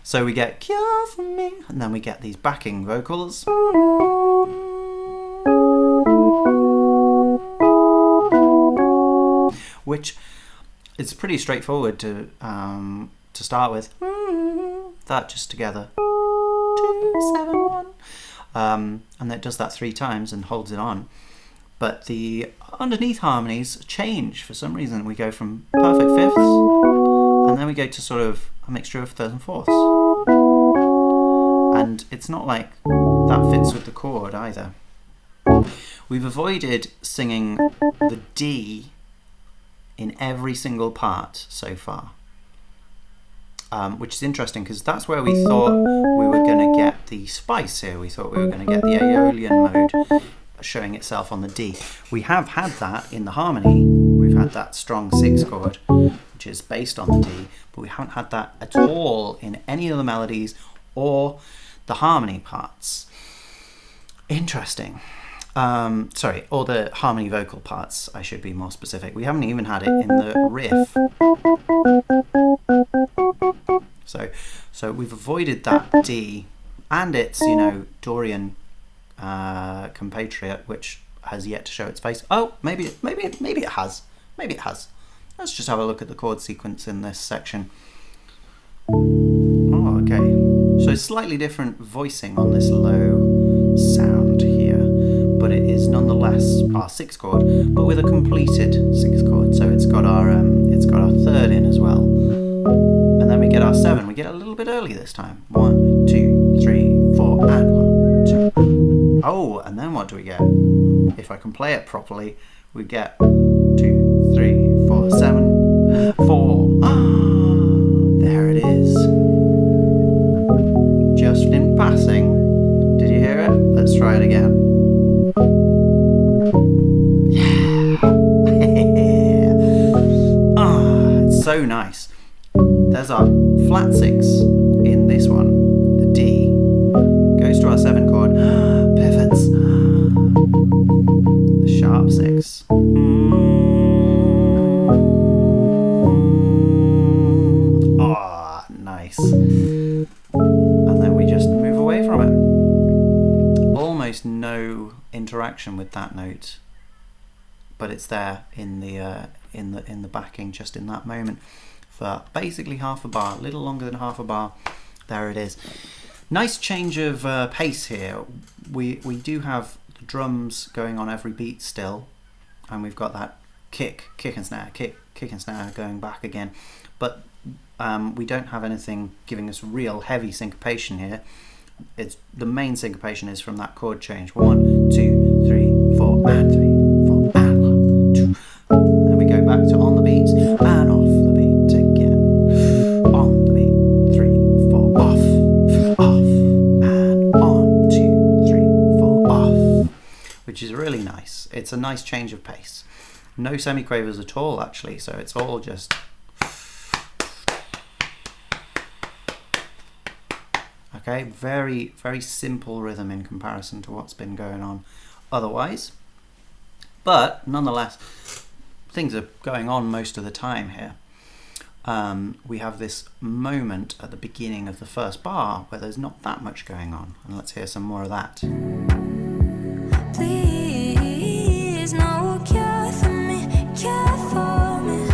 So we get Cure for Me, and then we get these backing vocals. which it's pretty straightforward to start with. That just together. 2, 7, 1. And it does that 3 times and holds it on. But the underneath harmonies change for some reason. We go from perfect fifths, and then we go to sort of a mixture of thirds and fourths. And it's not like that fits with the chord either. We've avoided singing the D in every single part so far, which is interesting because that's where we thought we were going to get the spice here. We thought we were going to get the Aeolian mode showing itself on the D. We have had that in the harmony. We've had that strong 6 chord, which is based on the D, but we haven't had that at all in any of the melodies or the harmony parts. Interesting. Sorry, or the harmony vocal parts, I should be more specific. We haven't even had it in the riff. So we've avoided that D and its, you know, Dorian compatriot, which has yet to show its face. Oh, maybe it has. Maybe it has. Let's just have a look at the chord sequence in this section. Oh, okay. So slightly different voicing on this low sound here, but it is nonetheless our 6 chord, but with a completed 6 chord. So it's got our third in as well, and then we get our 7. We get a little bit early this time. 1, 2, 3, 4, and 1, 2. Oh, and then what do we get? If I can play it properly, we get 2, 3, 4, 7, 4. There it is. Just in passing. Did you hear it? Let's try it again. It's so nice. There's our flat 6 in this one, the D. Goes to our 7 chord, pivots, the sharp 6. Nice. And then we just move away from it. Almost no interaction with that note, but it's there in the backing just in that moment for basically half a bar, a little longer than half a bar. There it is. Nice change of pace here. We do have the drums going on every beat still, and we've got that kick and snare, kick and snare going back again, but we don't have anything giving us real heavy syncopation here. It's the main syncopation is from that chord change. 1, 2, 3, 4, and 3, 4, and 1, 2. Then we go back to on the beats and off the beat again. On the beat, 3, 4, off, and on, 2, 3, 4, off, which is really nice. It's a nice change of pace. No semiquavers at all, actually. So it's all just. Okay, very, very simple rhythm in comparison to what's been going on otherwise. But nonetheless, things are going on most of the time here. We have this moment at the beginning of the first bar where there's not that much going on. And let's hear some more of that. Please, no care for me, care for me.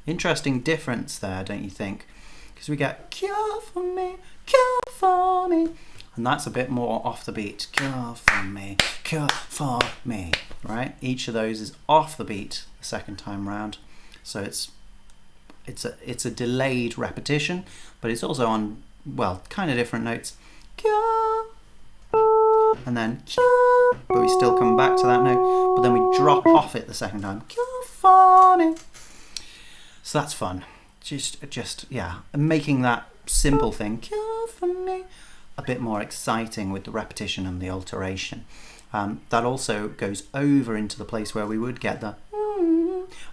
Interesting difference there, don't you think? Because we get care for me, care for me, and that's a bit more off the beat. Care for me, right? Each of those is off the beat the second time round, so it's a delayed repetition, but it's also on, well, kind of different notes. Care, and then care, but we still come back to that note, but then we drop off it the second time. Care for me. So that's fun. Just yeah, making that simple thing care for me a bit more exciting with the repetition and the alteration. That also goes over into the place where we would get the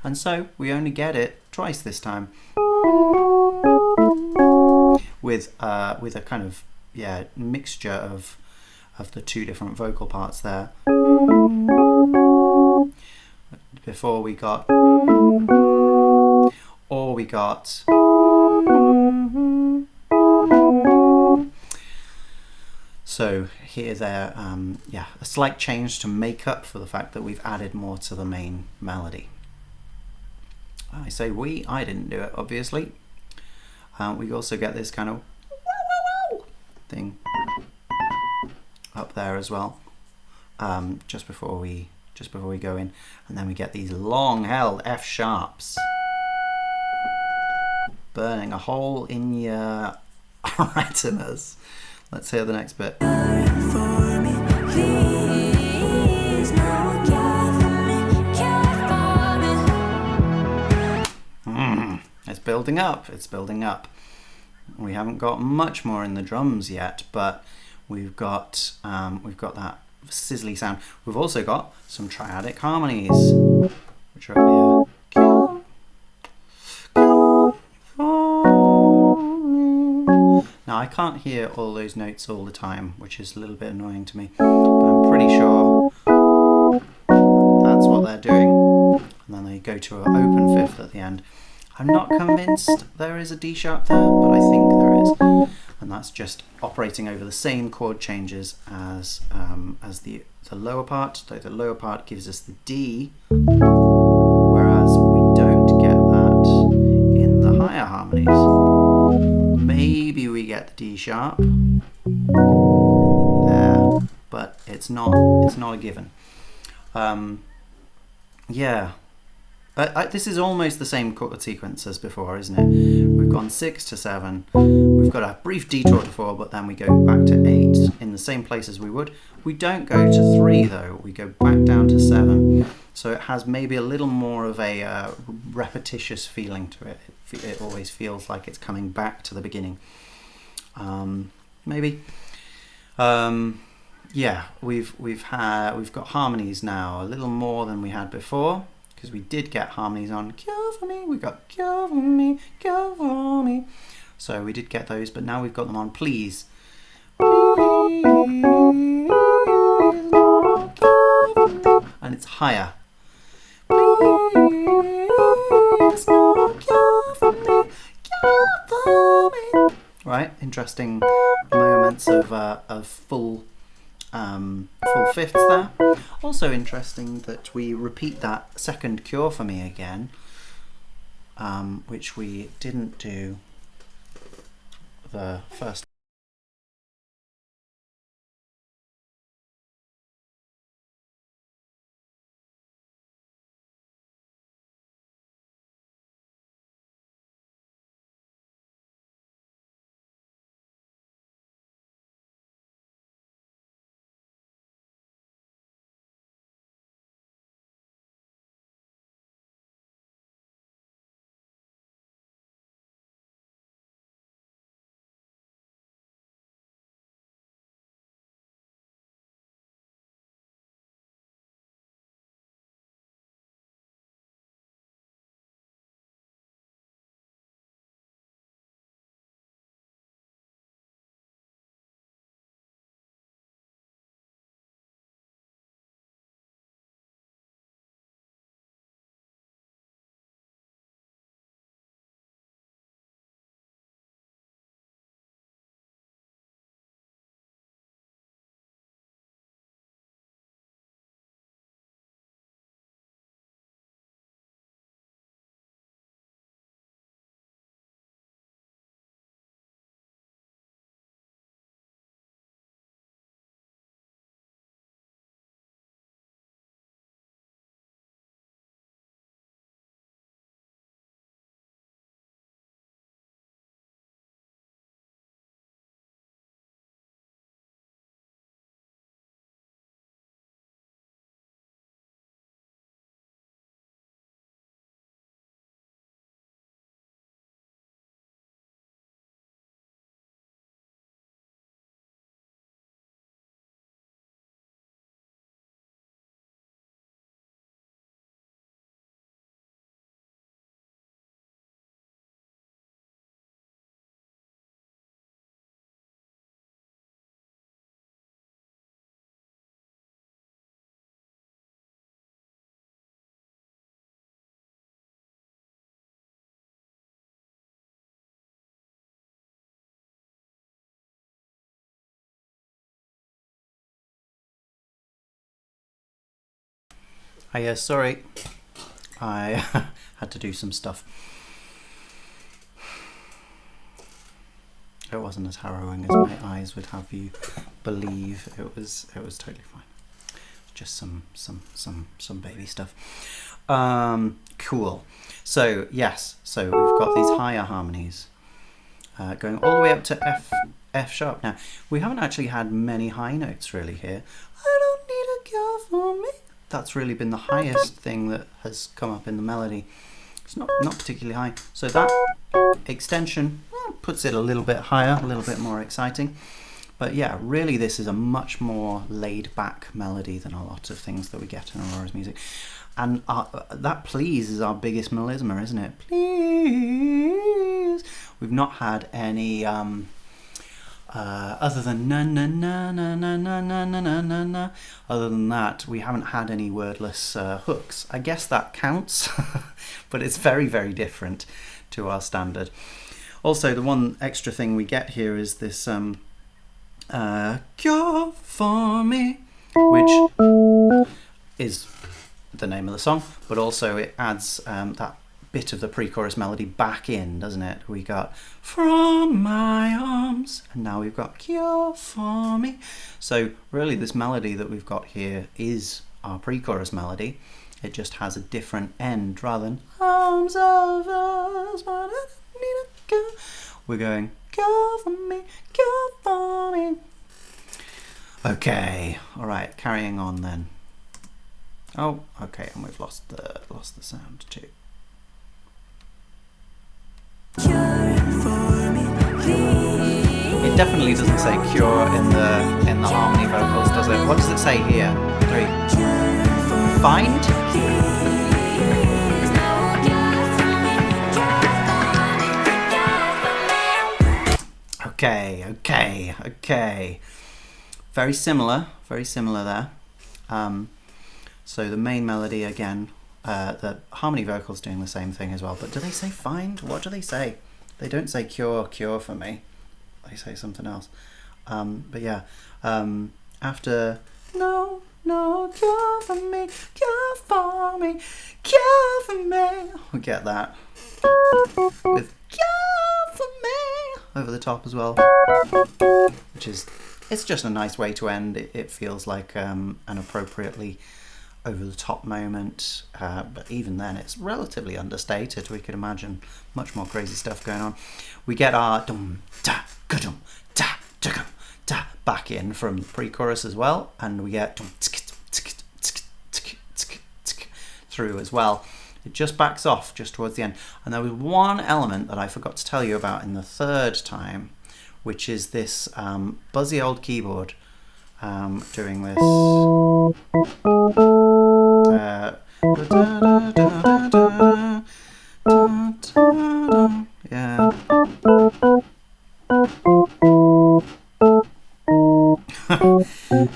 and so we only get it twice this time with a kind of mixture of the two different vocal parts there. Before we got or we got so here there a slight change to make up for the fact that we've added more to the main melody. I say we, I didn't do it, obviously. We also get this kind of thing up there as well, just before we go in, and then we get these long held F sharps burning a hole in your retinas. Let's hear the next bit. It's building up, it's building up. We haven't got much more in the drums yet, but we've got that sizzly sound. We've also got some triadic harmonies, which are up here. Now I can't hear all those notes all the time, which is a little bit annoying to me, but I'm pretty sure that's what they're doing. And then they go to an open fifth at the end. I'm not convinced there is a D sharp there, but I think there is. And that's just operating over the same chord changes as the lower part. So the lower part gives us the D, whereas we don't get that in the higher harmonies. Maybe we get the D sharp there, but it's not a given. Yeah. This is almost the same chord sequence as before, isn't it? We've gone 6 to 7. We've got a brief detour to 4, but then we go back to 8 in the same place as we would. We don't go to 3 though. We go back down to 7. So it has maybe a little more of a repetitious feeling to it. It always feels like it's coming back to the beginning. Maybe. Yeah, we've got harmonies now, a little more than we had before. Because we did get harmonies on Cure For Me, we got Cure For Me, Cure For Me. So we did get those, but now we've got them on Please. And it's higher. Right, interesting moments of full fifths there. Also interesting that we repeat that second Cure For Me again, which we didn't do the first. Sorry, I had to do some stuff. It wasn't as harrowing as my eyes would have you believe. It was totally fine. Just some baby stuff. Cool. So yes, so we've got these higher harmonies going all the way up to F sharp. Now we haven't actually had many high notes really here. I don't need a cure for me. That's really been the highest thing that has come up in the melody. It's not particularly high. So that extension puts it a little bit higher, a little bit more exciting. But yeah, really this is a much more laid back melody than a lot of things that we get in Aurora's music. And that please is our biggest melisma, isn't it? Please. We've not had any other than na na na na na na na na na na na. Other than that, we haven't had any wordless hooks. I guess that counts, but it's very, very different to our standard. Also, the one extra thing we get here is this cure for me, which is the name of the song, but also it adds that bit of the pre-chorus melody back in, doesn't it? We got from my arms, and now we've got cure for me. So really this melody that we've got here is our pre-chorus melody. It just has a different end rather than arms of us, but I don't need a cure. We're going cure for me, cure for me. Okay, all right, carrying on then. Oh, okay, and we've lost the sound too. It definitely doesn't say cure in the harmony vocals, does it? What does it say here? 3. Find? Okay. Very similar there. So the main melody again, the harmony vocals doing the same thing as well. But do they say find? What do they say? They don't say cure for me. They say something else. But yeah, after no cure for me, cure for me, cure for me. We get that with cure for me over the top as well, which is, it's just a nice way to end. It feels like an appropriately over the top moment, but even then it's relatively understated. We could imagine much more crazy stuff going on. We get our dum da dum da da back in from pre-chorus as well, and we get dum through as well. It just backs off just towards the end. And there was one element that I forgot to tell you about in the third time, which is this buzzy old keyboard doing this. Yeah.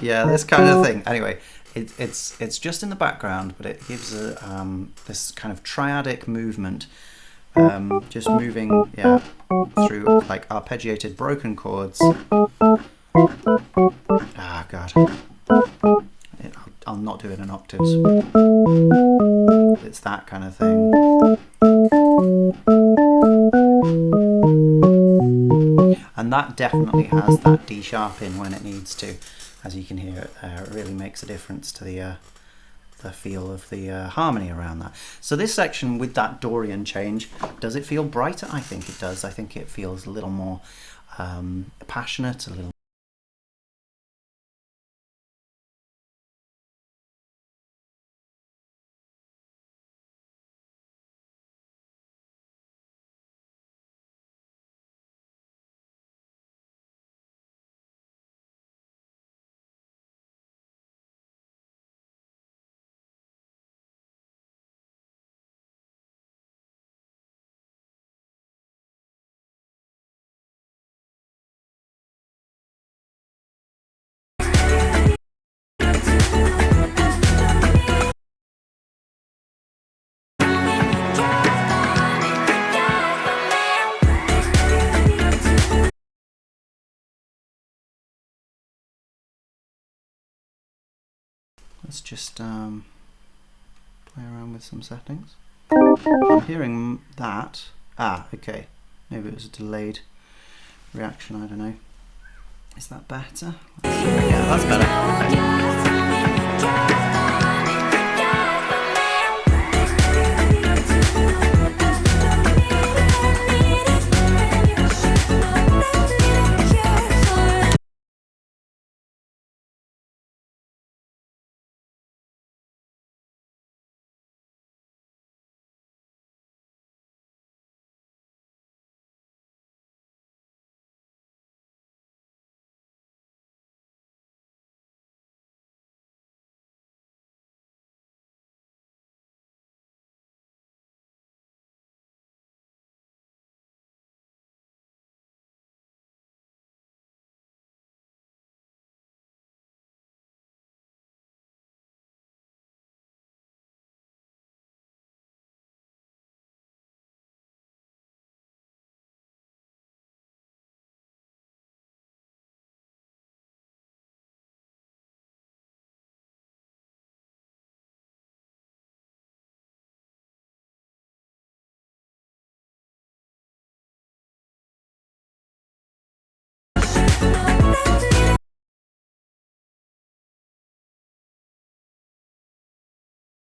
Yeah, this kind of thing. Anyway, it's just in the background, but it gives a this kind of triadic movement, just moving through like arpeggiated broken chords. Ah, God. I'll not do it in octaves. It's that kind of thing. And that definitely has that D sharp in when it needs to. As you can hear it there, it really makes a difference to the feel of the harmony around that. So this section with that Dorian change, does it feel brighter? I think it does. I think it feels a little more passionate, a little. Let's just play around with some settings. I'm hearing that. Ah, okay. Maybe it was a delayed reaction, I don't know. Is that better? Yeah, that's better. Okay.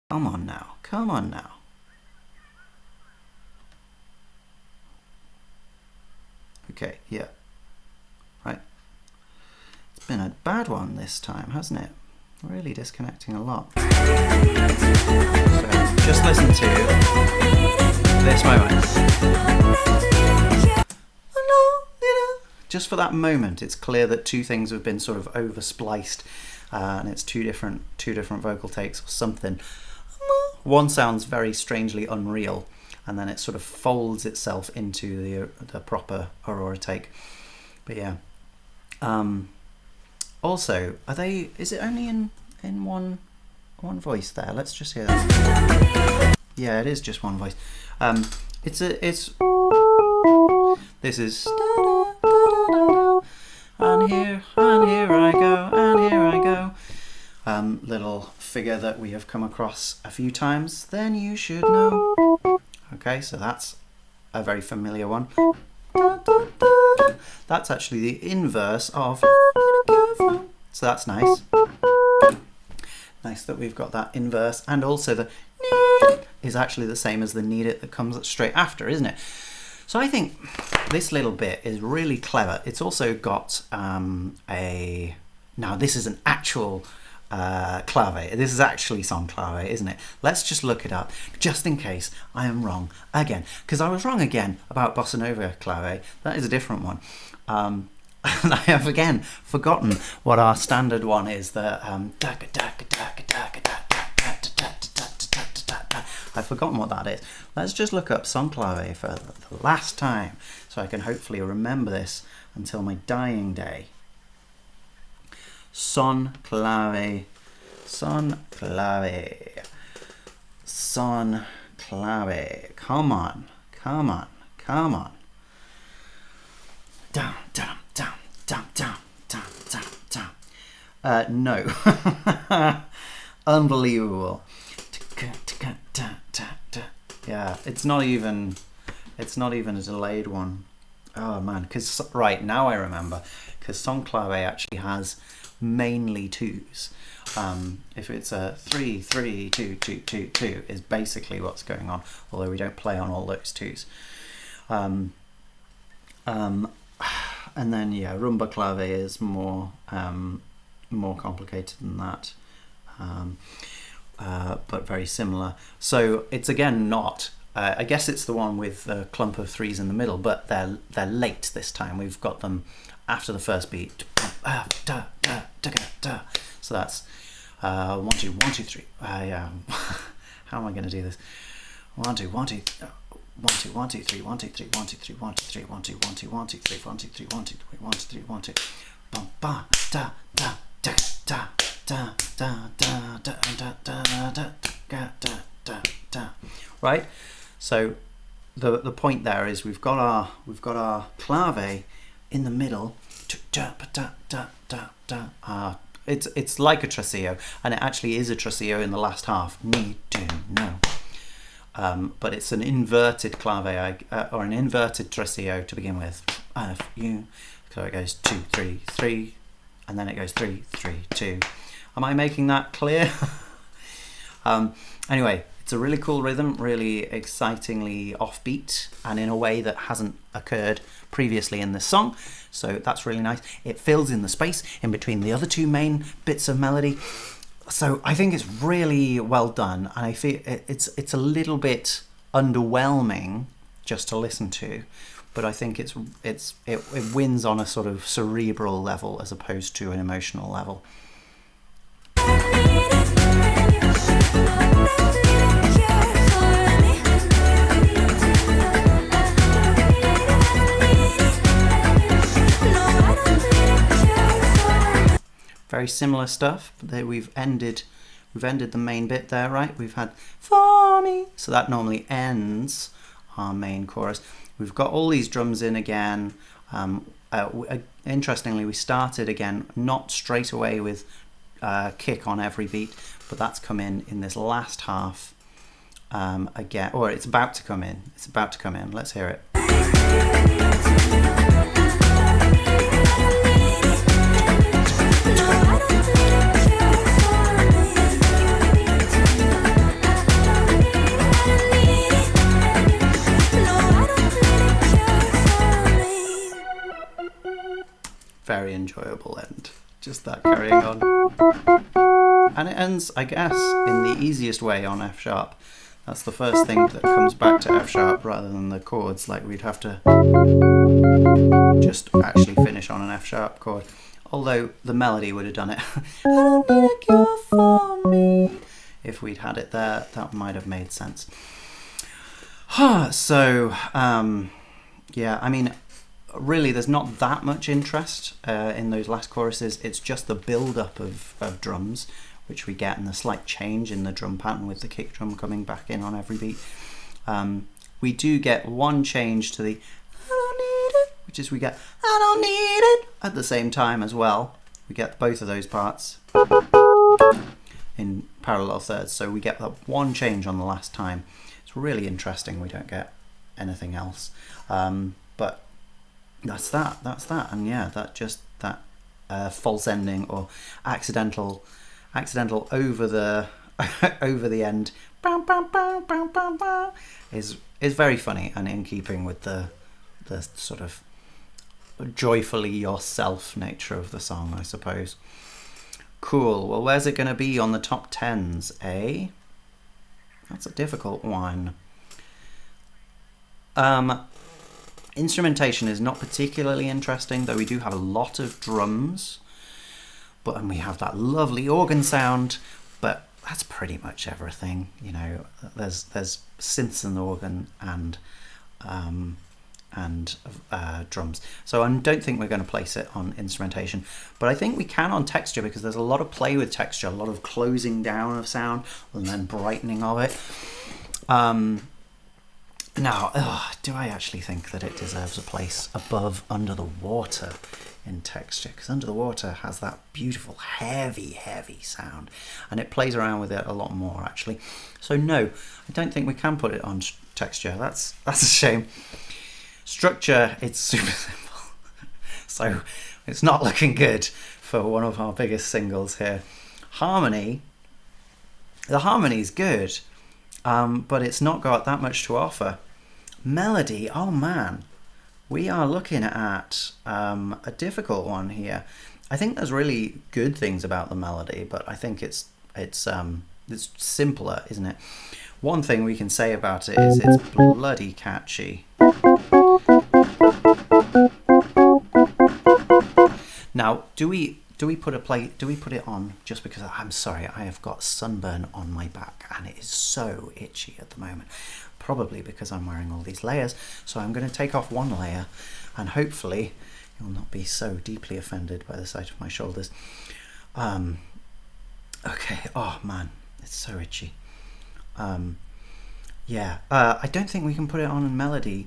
Come on now, come on now. Okay, yeah. Right. It's been a bad one this time, hasn't it? Really disconnecting a lot. So just listen to this moment. Just for that moment, it's clear that two things have been sort of over spliced, and it's two different vocal takes or something. One sounds very strangely unreal, and then it sort of folds itself into the proper Aurora take. But yeah. Also, is it only in one voice there? Let's just hear that. Yeah, it is just one voice. This is and here I go, and here I go. Little figure that we have come across a few times. Then you should know. Okay, so that's a very familiar one. That's actually the inverse of. So that's nice. Nice that we've got that inverse, and also the is actually the same as the need it that comes straight after, isn't it? So I think this little bit is really clever. It's also got now this is an actual clave. This is actually son clave, isn't it? Let's just look it up, just in case I am wrong again, because I was wrong again about bossa nova clave. That is a different one. And I have again forgotten what our standard one is. I've forgotten what that is. Let's just look up son clave for the last time, so I can hopefully remember this until my dying day. Son clave, son clave, son clave. Come on, come on, come on. Down, down, down, down, down, down, down, down. No. Unbelievable. Yeah, it's not even a delayed one. Oh man, because right now I remember, because son clave actually has mainly twos. If it's a 3 3 2 2 2 2 is basically what's going on, although we don't play on all those twos. And then yeah, rumba clave is more complicated than that, but very similar. So it's again not. I guess it's the one with the clump of threes in the middle, but they're late this time. We've got them after the first beat. So that's 1 2 1 2 3. Yeah. How am I going to do this? 1 2 1 2 1 2 1 2 3 1 2 3 1 2 3 1 2 3 1 2 1 2 1 2 3 1 2 3 1 2 1 2 3 1 2 bum ba da da da da da da da da da da da da. Right. So the point there is we've got our clave in the middle. it's like a treceo, and it actually is a treceo in the last half. Need to know. But it's an inverted clave or an inverted treceo to begin with. F, U. So it goes 2, 3, 3, and then it goes 3, 3, 2. Am I making that clear? Anyway, it's a really cool rhythm, really excitingly offbeat, and in a way that hasn't occurred previously in this song. So that's really nice. It fills in the space in between the other two main bits of melody. So I think it's really well done, and I feel it's a little bit underwhelming just to listen to, but I think it wins on a sort of cerebral level as opposed to an emotional level. Very similar stuff, but we've ended the main bit there, right? We've had for me, so that normally ends our main chorus. We've got all these drums in again. Interestingly, we started again not straight away with kick on every beat, but that's come in this last half again, or it's about to come in. It's about to come in. Let's hear it. Very enjoyable end, just that carrying on. And it ends, I guess, in the easiest way on F sharp. That's the first thing that comes back to F sharp rather than the chords, like we'd have to just actually finish on an F sharp chord. Although the melody would have done it. I don't need a cure for me. If we'd had it there, that might have made sense. So, yeah, I mean, really there's not that much interest in those last choruses. It's just the build-up of drums, which we get, and the slight change in the drum pattern with the kick drum coming back in on every beat. We do get one change to the I don't need it, which is we get I don't need it at the same time as well. We get both of those parts in parallel thirds, so we get that one change on the last time. It's really interesting. We don't get anything else, but that's that, and yeah, that false ending or accidental over the over the end is very funny and in keeping with the sort of joyfully yourself nature of the song, I suppose. Cool. Well, where's it going to be on the top 10s, eh? That's a difficult one. Instrumentation is not particularly interesting, though we do have a lot of drums, and we have that lovely organ sound, but that's pretty much everything. You know, there's synths and organ and drums. So I don't think we're going to place it on instrumentation, but I think we can on texture, because there's a lot of play with texture, a lot of closing down of sound and then brightening of it. Now, do I actually think that it deserves a place above Under the Water in texture? Because Under the Water has that beautiful heavy sound, and it plays around with it a lot more actually. So no, I don't think we can put it on texture. That's a shame. Structure, it's super simple. So it's not looking good for one of our biggest singles here. Harmony, the harmony's good, but it's not got that much to offer. Melody, oh man, we are looking at a difficult one here. I think there's really good things about the melody, but I think it's simpler, isn't it? One thing we can say about it is it's bloody catchy. Now, do we put it on just because I'm sorry, I have got sunburn on my back and it is so itchy at the moment. Probably because I'm wearing all these layers. So I'm going to take off one layer and hopefully you'll not be so deeply offended by the sight of my shoulders. Okay, oh man, it's so itchy. Yeah, I don't think we can put it on in melody,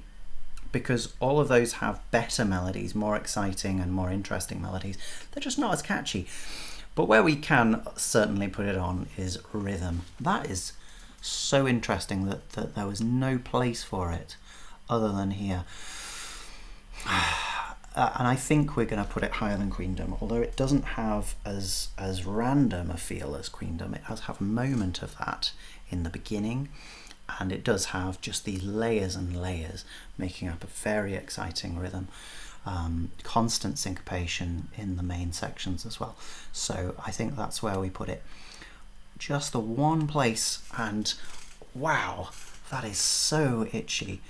because all of those have better melodies, more exciting and more interesting melodies. They're just not as catchy. But where we can certainly put it on is rhythm. That is so interesting that there was no place for it other than here. And I think we're going to put it higher than Queendom, although it doesn't have as random a feel as Queendom. It does have a moment of that in the beginning, and it does have just these layers and layers making up a very exciting rhythm. Constant syncopation in the main sections as well. So I think that's where we put it. Just the one place, and wow, that is so itchy.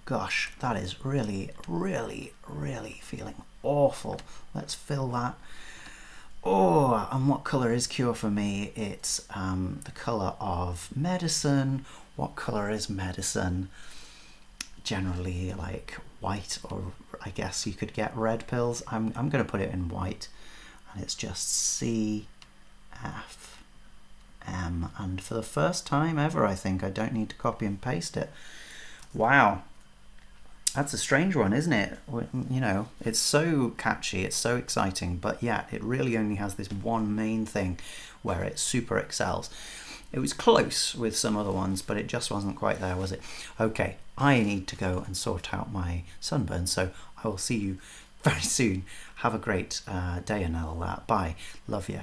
Gosh, that is really, really, really feeling awful. Let's fill that. Oh, and what colour is Cure for me? It's the colour of medicine. What colour is medicine? Generally like white, or I guess you could get red pills. I'm going to put it in white, and it's just C, F, M. And for the first time ever, I think, I don't need to copy and paste it. Wow. That's a strange one, isn't it? You know, it's so catchy, it's so exciting, but yet it really only has this one main thing where it super excels. It was close with some other ones, but it just wasn't quite there, was it? Okay, I need to go and sort out my sunburn, so I will see you very soon. Have a great day and all that. Bye. Love you.